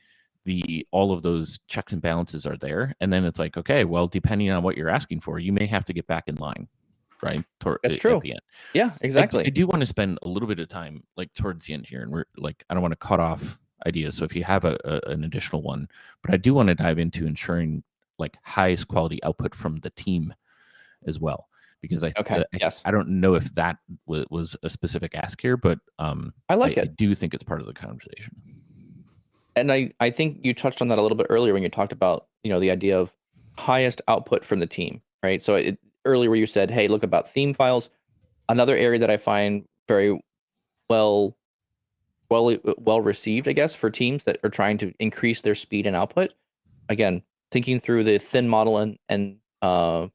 all of those checks and balances are there. And then it's like, okay, well, depending on what you're asking for, you may have to get back in line, right? That's true. At the end. Yeah, exactly. I do want to spend a little bit of time like towards the end here, and we're like, I don't want to cut off ideas. So if you have an additional one, but I do want to dive into ensuring like highest quality output from the team as well, because I don't know if that was a specific ask here, but I like it. I do think it's part of the conversation. And I think you touched on that a little bit earlier when you talked about, the idea of highest output from the team, right? So earlier where you said, hey, look about theme files. Another area that I find very well received, I guess, for teams that are trying to increase their speed and output. Again, thinking through the thin model and a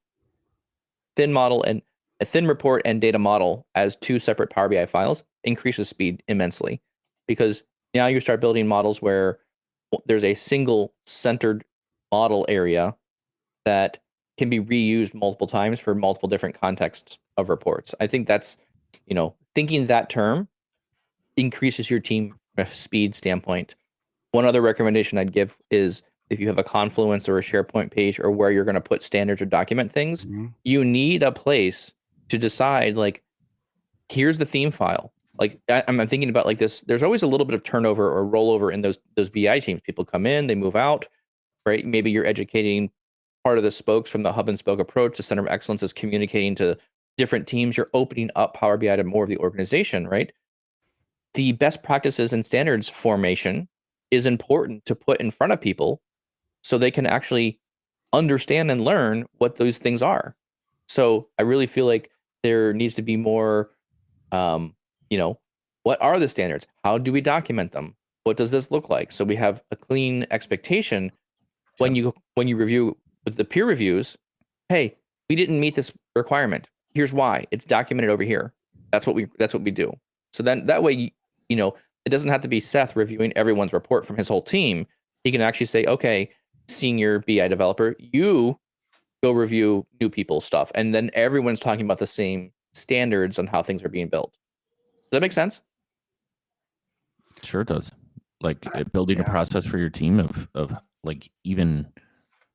thin report and data model as two separate Power BI files increases speed immensely, because now you start building models where there's a single centered model area that can be reused multiple times for multiple different contexts of reports. I think that's, thinking that term increases your team from a speed standpoint. One other recommendation I'd give is if you have a Confluence or a SharePoint page or where you're going to put standards or document things, you need a place to decide, like, here's the theme file. Like I'm thinking about like this, there's always a little bit of turnover or rollover in those BI teams. People come in, they move out, right? Maybe you're educating part of the spokes from the hub and spoke approach. The center of excellence is communicating to different teams. You're opening up Power BI to more of the organization, right? The best practices and standards formation is important to put in front of people so they can actually understand and learn what those things are. So I really feel like there needs to be more, what are the standards? How do we document them? What does this look like? So we have a clean expectation when you review with the peer reviews. Hey, we didn't meet this requirement. Here's why. It's documented over here. That's what we do. So then that way, it doesn't have to be Seth reviewing everyone's report from his whole team. He can actually say, okay, senior BI developer, you go review new people's stuff. And then everyone's talking about the same standards on how things are being built. Does that make sense? Sure does. Like building a process for your team of like even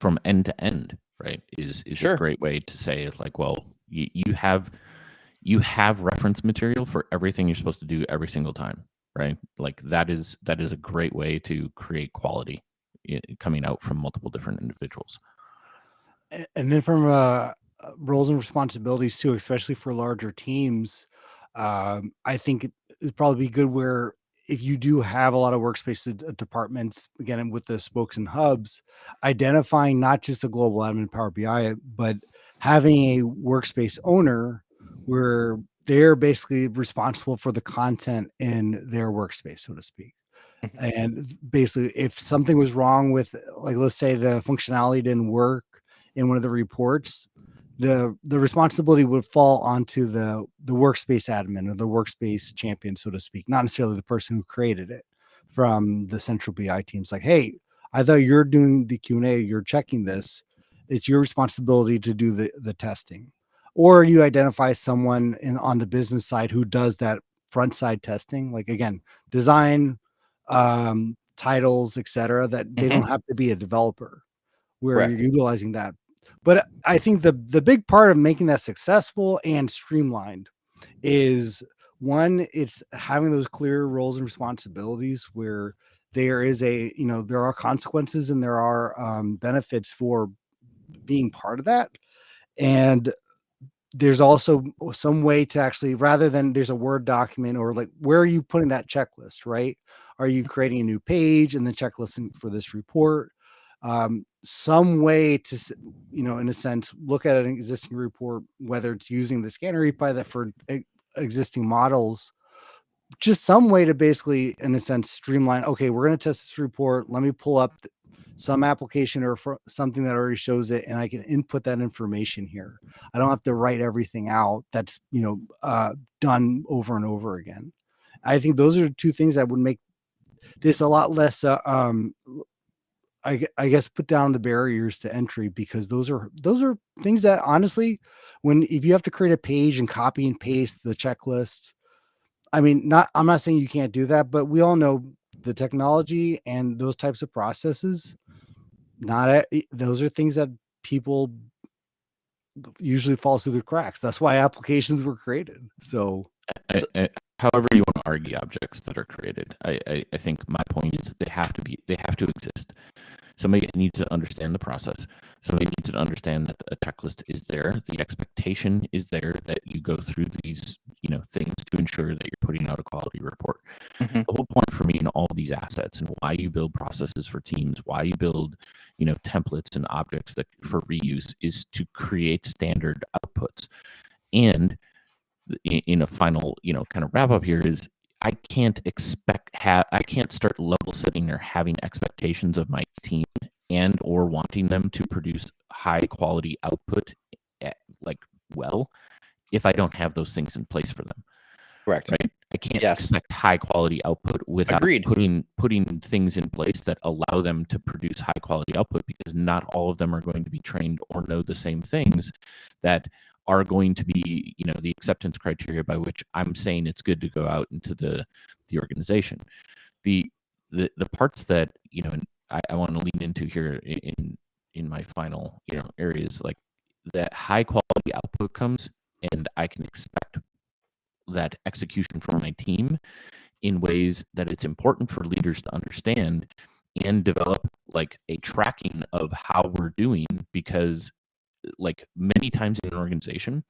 from end to end, right? Is a great way to say like, well, you have reference material for everything you're supposed to do every single time, right? Like that is a great way to create quality coming out from multiple different individuals. And then from roles and responsibilities too, especially for larger teams, I think it'd probably be good where if you do have a lot of workspace departments, again, with the spokes and hubs, identifying not just a global admin Power BI, but having a workspace owner where they're basically responsible for the content in their workspace, so to speak. And basically, if something was wrong with, like, let's say the functionality didn't work in one of the reports, the responsibility would fall onto the workspace admin or the workspace champion, so to speak, not necessarily the person who created it from the central BI teams. Like, hey, I thought you're doing the Q&A, you're checking this. It's your responsibility to do the testing. Or you identify someone on the business side who does that front side testing, like, again, design, titles, etc., that they don't have to be a developer, where you're utilizing that. But I think the big part of making that successful and streamlined is, one, it's having those clear roles and responsibilities where there is there are consequences and there are benefits for being part of that. And there's also some way to actually, rather than there's a Word document or like, where are you putting that checklist, right? Are you creating a new page and then checklisting for this report? some way to, in a sense, look at an existing report, whether it's using the scanner API that for existing models, just some way to basically, in a sense, streamline. Okay, we're going to test this report. Let me pull up some application or something that already shows it, and I can input that information here. I don't have to write everything out that's done over and over again. I think those are two things that would make this a lot less I guess put down the barriers to entry, because those are things that honestly, if you have to create a page and copy and paste the checklist, I mean, I'm not saying you can't do that, but we all know the technology and those types of processes, those are things that people usually fall through the cracks. That's why applications were created. So however you want to argue objects that are created, I think my point is they have to exist. Somebody needs to understand the process. Somebody needs to understand that a checklist is there. The expectation is there that you go through these, things to ensure that you're putting out a quality report. Mm-hmm. The whole point for me in all these assets and why you build processes for teams, why you build, templates and objects that for reuse is to create standard outputs. And in a final, kind of wrap up here is I can't start level setting or having expectations of my team and or wanting them to produce high quality output if I don't have those things in place for them. Correct. Right. I can't expect high quality output without putting things in place that allow them to produce high quality output, because not all of them are going to be trained or know the same things that are going to be, the acceptance criteria by which I'm saying it's good to go out into the organization. The parts that, and I want to lean into here in my final, areas, like that high quality output comes, and I can expect that execution from my team in ways that it's important for leaders to understand and develop like a tracking of how we're doing, because like many times in an organization,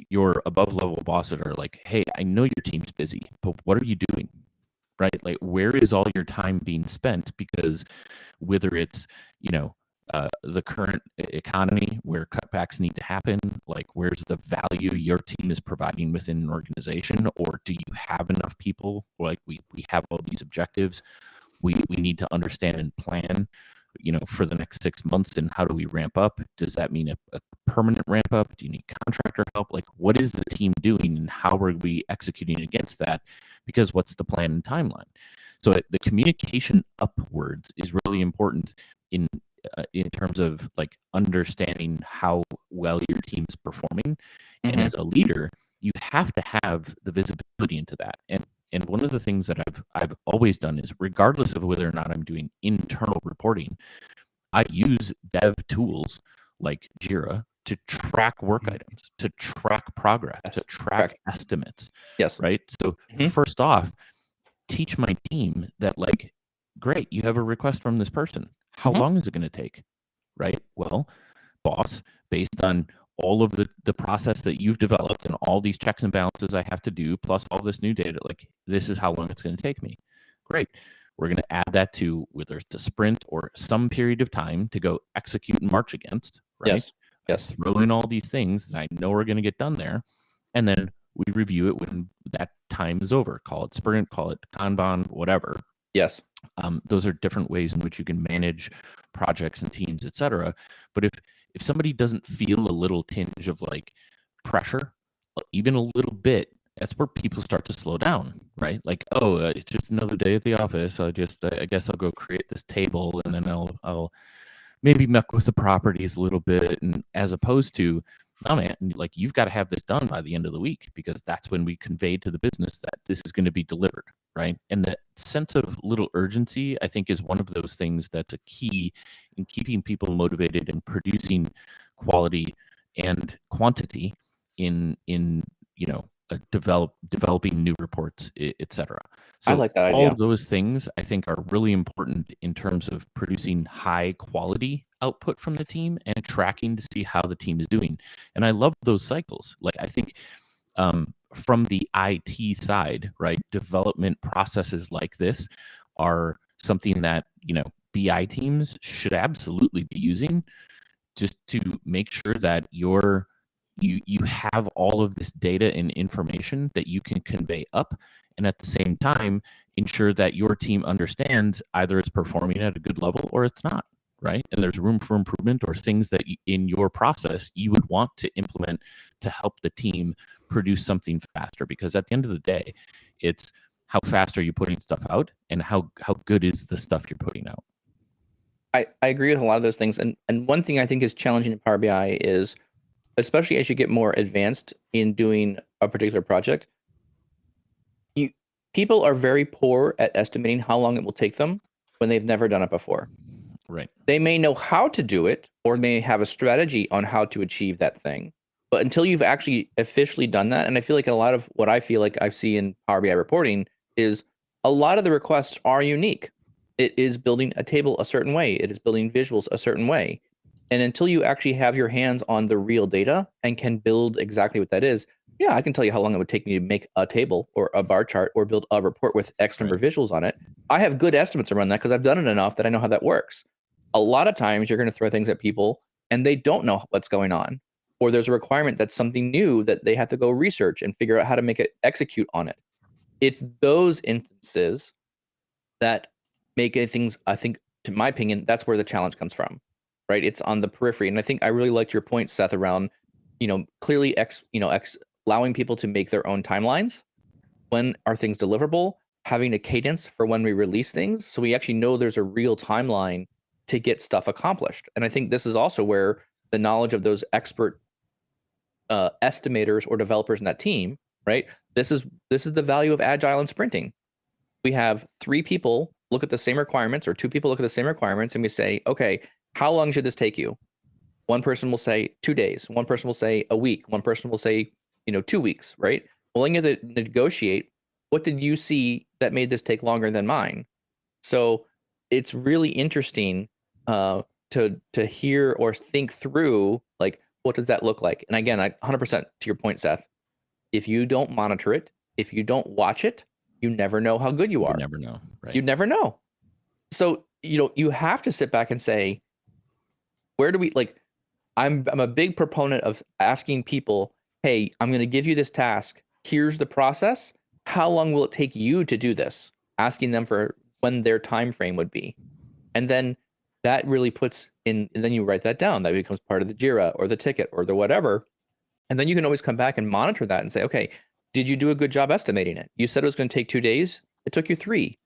your above level bosses are like, hey, I know your team's busy, but what are you doing? Right? Like, where is all your time being spent? Because whether it's, the current economy where cutbacks need to happen, like where's the value your team is providing within an organization, or do you have enough people? Like we have all these objectives. We need to understand and plan, for the next 6 months, and how do we ramp up? Does that mean a permanent ramp up? Do you need contractor help? Like, what is the team doing and how are we executing against that? Because what's the plan and timeline? So the communication upwards is really important in terms of like understanding how well your team is performing. Mm-hmm. And as a leader, you have to have the visibility into that. And one of the things that I've always done is, regardless of whether or not I'm doing internal reporting, I use dev tools like Jira to track work items, to track progress, to track estimates. Yes. Right. So first off, teach my team that, like, great, you have a request from this person. How long is it going to take? Right. Well, boss, based on all of the process that you've developed and all these checks and balances I have to do, plus all this new data, like, this is how long it's going to take me. Great. We're going to add that to whether it's a sprint or some period of time to go execute and march against. Right. Yes. Throw in all these things that I know are going to get done there. And then we review it when that time is over. Call it sprint, call it Kanban, whatever. Yes. Those are different ways in which you can manage projects and teams, etc. But if somebody doesn't feel a little tinge of like pressure, even a little bit, that's where people start to slow down, right? Like, oh, it's just another day at the office. I guess I'll go create this table, and then I'll maybe muck with the properties a little bit, and as opposed to, oh man, like, you've got to have this done by the end of the week, because that's when we convey to the business that this is going to be delivered, right? And that sense of little urgency, I think, is one of those things that's a key in keeping people motivated and producing quality and quantity in developing new reports, etc. So I like that all idea. of those things, I think, are really important in terms of producing high quality output from the team and tracking to see how the team is doing. And I love those cycles. Like, I think from the IT side, right, development processes like this are something that, BI teams should absolutely be using, just to make sure that you have all of this data and information that you can convey up, and at the same time ensure that your team understands either it's performing at a good level or it's not, right? And there's room for improvement, or things that in your process you would want to implement to help the team produce something faster. Because at the end of the day, it's how fast are you putting stuff out, and how good is the stuff you're putting out. I agree with a lot of those things. And one thing I think is challenging in Power BI is, especially as you get more advanced in doing a particular project, people are very poor at estimating how long it will take them when they've never done it before. Right. They may know how to do it, or may have a strategy on how to achieve that thing. But until you've actually officially done that, and I feel like a lot of what I feel like I see in Power BI reporting is a lot of the requests are unique. It is building a table a certain way. It is building visuals a certain way. And until you actually have your hands on the real data and can build exactly what that is, yeah, I can tell you how long it would take me to make a table or a bar chart or build a report with X number of visuals on it. I have good estimates around that because I've done it enough that I know how that works. A lot of times you're going to throw things at people and they don't know what's going on, or there's a requirement that's something new that they have to go research and figure out how to make it execute on it. It's those instances that make things, I think, to my opinion, that's where the challenge comes from, right? It's on the periphery. And I think I really liked your point, Seth, around, clearly allowing people to make their own timelines. When are things deliverable? Having a cadence for when we release things, so we actually know there's a real timeline to get stuff accomplished. And I think this is also where the knowledge of those expert estimators or developers in that team, right? This is the value of agile and sprinting. We have 3 people look at the same requirements, or 2 people look at the same requirements, and we say, okay, how long should this take you? One person will say 2 days. One person will say a week. One person will say, 2 weeks, right? Well, then you have to negotiate. What did you see that made this take longer than mine? So it's really interesting to hear or think through, like, what does that look like? And again, 100% to your point, Seth, if you don't monitor it, if you don't watch it, you never know how good you are. You never know, right? You never know. So, you have to sit back and say, where do we, like, I'm a big proponent of asking people, hey, I'm going to give you this task. Here's the process. How long will it take you to do this? Asking them for when their time frame would be. And then that really puts in, and then you write that down. That becomes part of the JIRA or the ticket or the whatever. And then you can always come back and monitor that and say, okay, did you do a good job estimating it? You said it was going to take 2 days. It took you 3.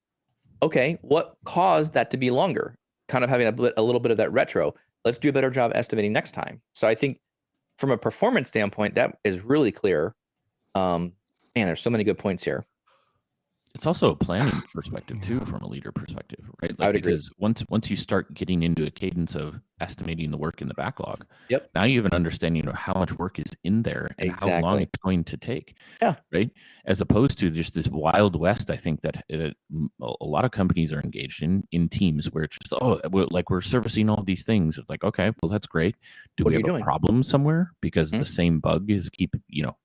Okay, what caused that to be longer? Kind of having a little bit of that retro. Let's do a better job estimating next time. So I think from a performance standpoint, that is really clear. Man, there's so many good points here. It's also a planning perspective too, from a leader perspective, right? I would agree. Because once you start getting into a cadence of estimating the work in the backlog, Yep. now you have an understanding of how much work is in there and how long it's going to take. Yeah. Right. As opposed to just this wild west, I think that a lot of companies are engaged in teams where it's just, we're servicing all these things. It's like, okay, well, that's great. Do we have a problem somewhere? Because the same bug is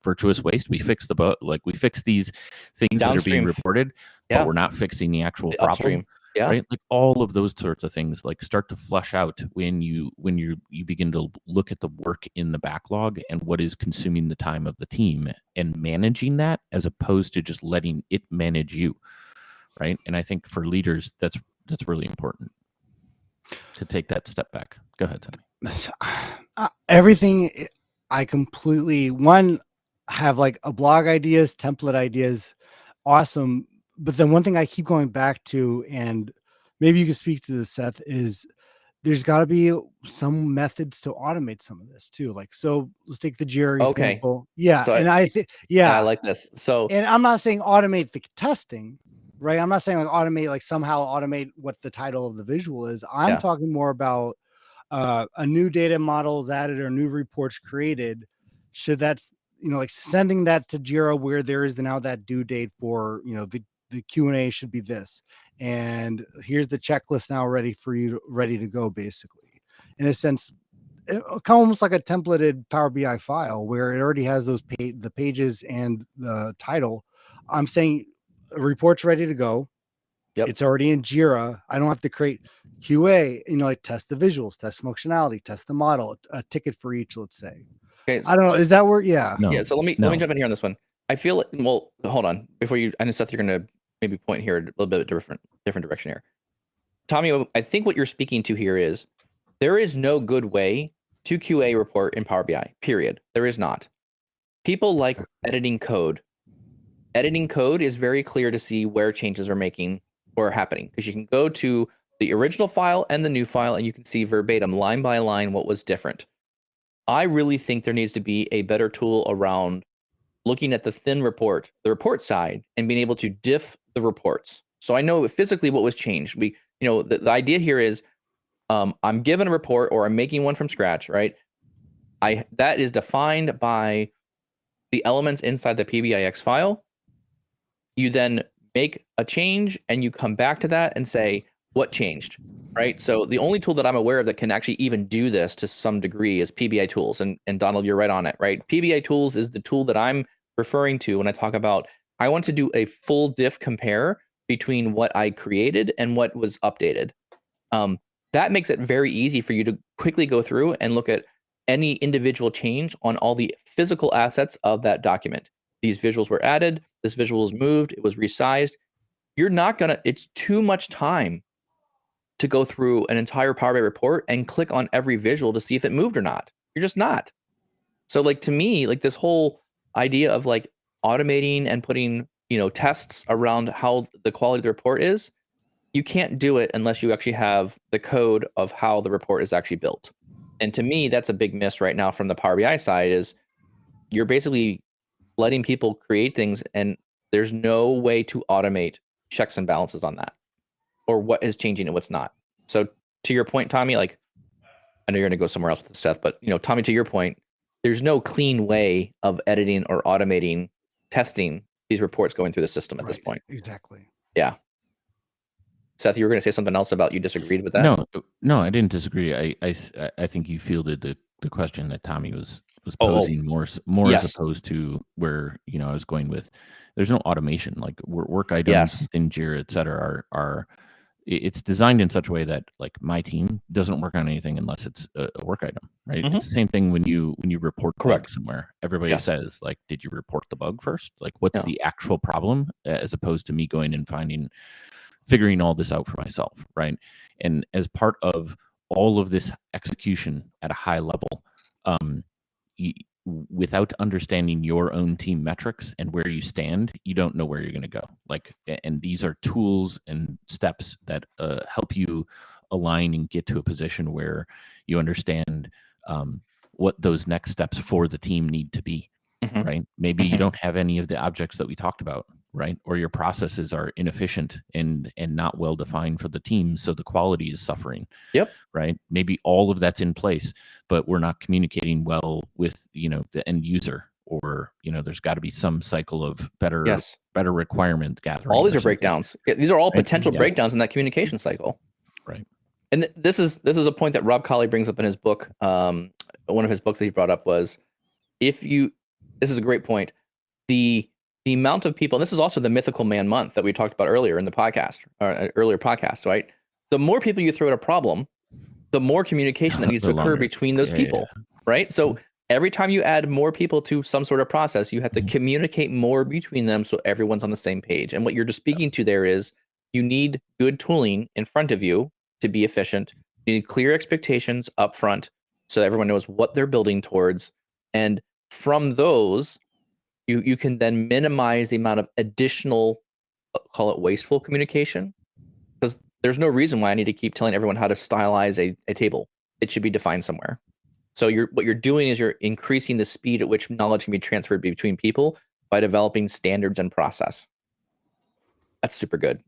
virtuous waste. We fix the bug, like we fix these things that are being reported. But we're not fixing the actual problem. Upstream. Yeah. Right. Like all of those sorts of things like start to flush out when you begin to look at the work in the backlog and what is consuming the time of the team and managing that, as opposed to just letting it manage you. Right. And I think for leaders, that's really important to take that step back. Go ahead, Tommy. Everything I completely have like a blog ideas, template ideas. Awesome. But then one thing I keep going back to, and maybe you can speak to this, Seth, is there's got to be some methods to automate some of this too. Like, so let's take the Jerry example. Yeah. So and I think, I like this. So, and I'm not saying automate the testing, right? I'm not saying like somehow automate what the title of the visual is. I'm talking more about a new data model is added or new reports created. Should that's, like sending that to Jira where there is now that due date for, the Q&A should be this. And here's the checklist now ready to go, basically. In a sense, almost like a templated Power BI file where it already has those the pages and the title. I'm saying a report's ready to go. Yep. It's already in Jira. I don't have to create QA, like test the visuals, test functionality, test the model, a ticket for each, let's say. Okay. I don't know. Is that where? Yeah. No. Yeah. So let me jump in here on this one. I feel like, well, hold on before you. I know Seth, you're gonna maybe point here a little bit different direction here. Tommy, I think what you're speaking to here is there is no good way to QA report in Power BI. Period. There is not. People like editing code. Editing code is very clear to see where changes are making or happening because you can go to the original file and the new file and you can see verbatim, line by line, what was different. I really think there needs to be a better tool around looking at the thin report, the report side, and being able to diff the reports. So I know physically what was changed. The idea here is I'm given a report or I'm making one from scratch, right? That is defined by the elements inside the PBIX file. You then make a change and you come back to that and say, what changed, right? So the only tool that I'm aware of that can actually even do this to some degree is PBI tools. And Donald, you're right on it, right? PBI tools is the tool that I'm referring to when I talk about, I want to do a full diff compare between what I created and what was updated. That makes it very easy for you to quickly go through and look at any individual change on all the physical assets of that document. These visuals were added, this visual was moved, it was resized. It's too much time to go through an entire Power BI report and click on every visual to see if it moved or not. You're just not. So to me, this whole idea of automating and putting, tests around how the quality of the report is, you can't do it unless you actually have the code of how the report is actually built. And to me, that's a big miss right now from the Power BI side is you're basically letting people create things and there's no way to automate checks and balances on that or what is changing and what's not. So to your point, Tommy, I know you're going to go somewhere else with this stuff, but Tommy, to your point, there's no clean way of editing or automating testing these reports going through the system at this point. Exactly. Yeah. Seth, you were going to say something else about you disagreed with that? No, I didn't disagree. I think you fielded the question that Tommy was posing more yes. as opposed to where I was going with. There's no automation, like work items in Jira, et cetera, are it's designed in such a way that my team doesn't work on anything unless it's a work item, right? Mm-hmm. It's the same thing when you report a bug somewhere. Everybody says did you report the bug first? What's the actual problem, as opposed to me going and figuring all this out for myself, right? And as part of all of this execution at a high level, without understanding your own team metrics and where you stand, you don't know where you're going to go. And these are tools and steps that help you align and get to a position where you understand what those next steps for the team need to be, right? Maybe you don't have any of the objects that we talked about, right? Or your processes are inefficient and not well defined for the team, so the quality is suffering. Yep. Right. Maybe all of that's in place, but we're not communicating well with the end user, or there's got to be some cycle of better requirement gathering. All these are breakdowns. These are all potential breakdowns in that communication cycle. Right. And this is a point that Rob Colley brings up in his book. One of his books that he brought up was, this is a great point. The amount of people, and this is also the mythical man month that we talked about earlier in the podcast, or earlier podcast, right? The more people you throw at a problem, the more communication that needs to occur between those people, right? So every time you add more people to some sort of process, you have to communicate more between them so everyone's on the same page. And what you're just speaking to there is you need good tooling in front of you to be efficient. You need clear expectations up front so everyone knows what they're building towards. And from those, you can then minimize the amount of additional, call it wasteful communication, because there's no reason why I need to keep telling everyone how to stylize a table. It should be defined somewhere. So what you're doing is you're increasing the speed at which knowledge can be transferred between people by developing standards and process. That's super good.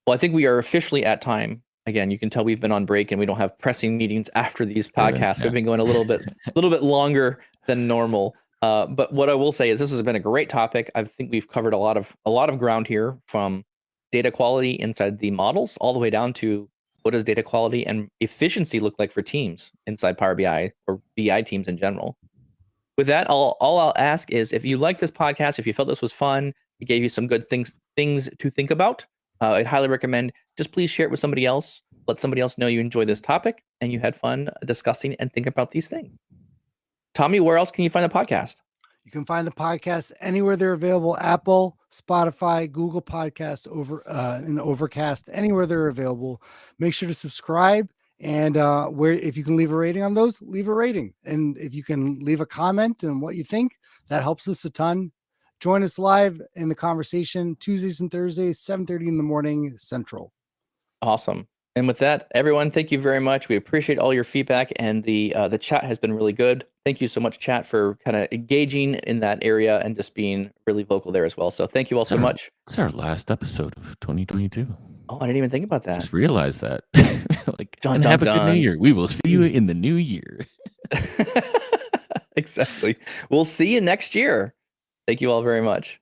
Well, I think we are officially at time. Again, you can tell we've been on break and we don't have pressing meetings after these podcasts. Yeah. We've been going a little bit longer than normal. But what I will say is this has been a great topic. I think we've covered a lot of ground here, from data quality inside the models all the way down to what does data quality and efficiency look like for teams inside Power BI or BI teams in general. With that, all I'll ask is, if you like this podcast, if you felt this was fun, it gave you some good things to think about, I'd highly recommend just please share it with somebody else. Let somebody else know you enjoy this topic and you had fun discussing and think about these things. Tommy, where else can you find the podcast? You can find the podcast anywhere they're available: Apple, Spotify, Google Podcasts, and Overcast, anywhere they're available. Make sure to subscribe, and if you can leave a rating on those, leave a rating. And if you can leave a comment and what you think, that helps us a ton. Join us live in the conversation Tuesdays and Thursdays, 7:30 in the morning Central. Awesome. And with that, everyone, thank you very much. We appreciate all your feedback, and the chat has been really good. Thank you so much, chat, for kind of engaging in that area and just being really vocal there as well. So thank you all so much. It's our last episode of 2022. Oh, I didn't even think about that. Just realized that. Dun, have dun, a good new year. We will see you in the new year. Exactly. We'll see you next year. Thank you all very much.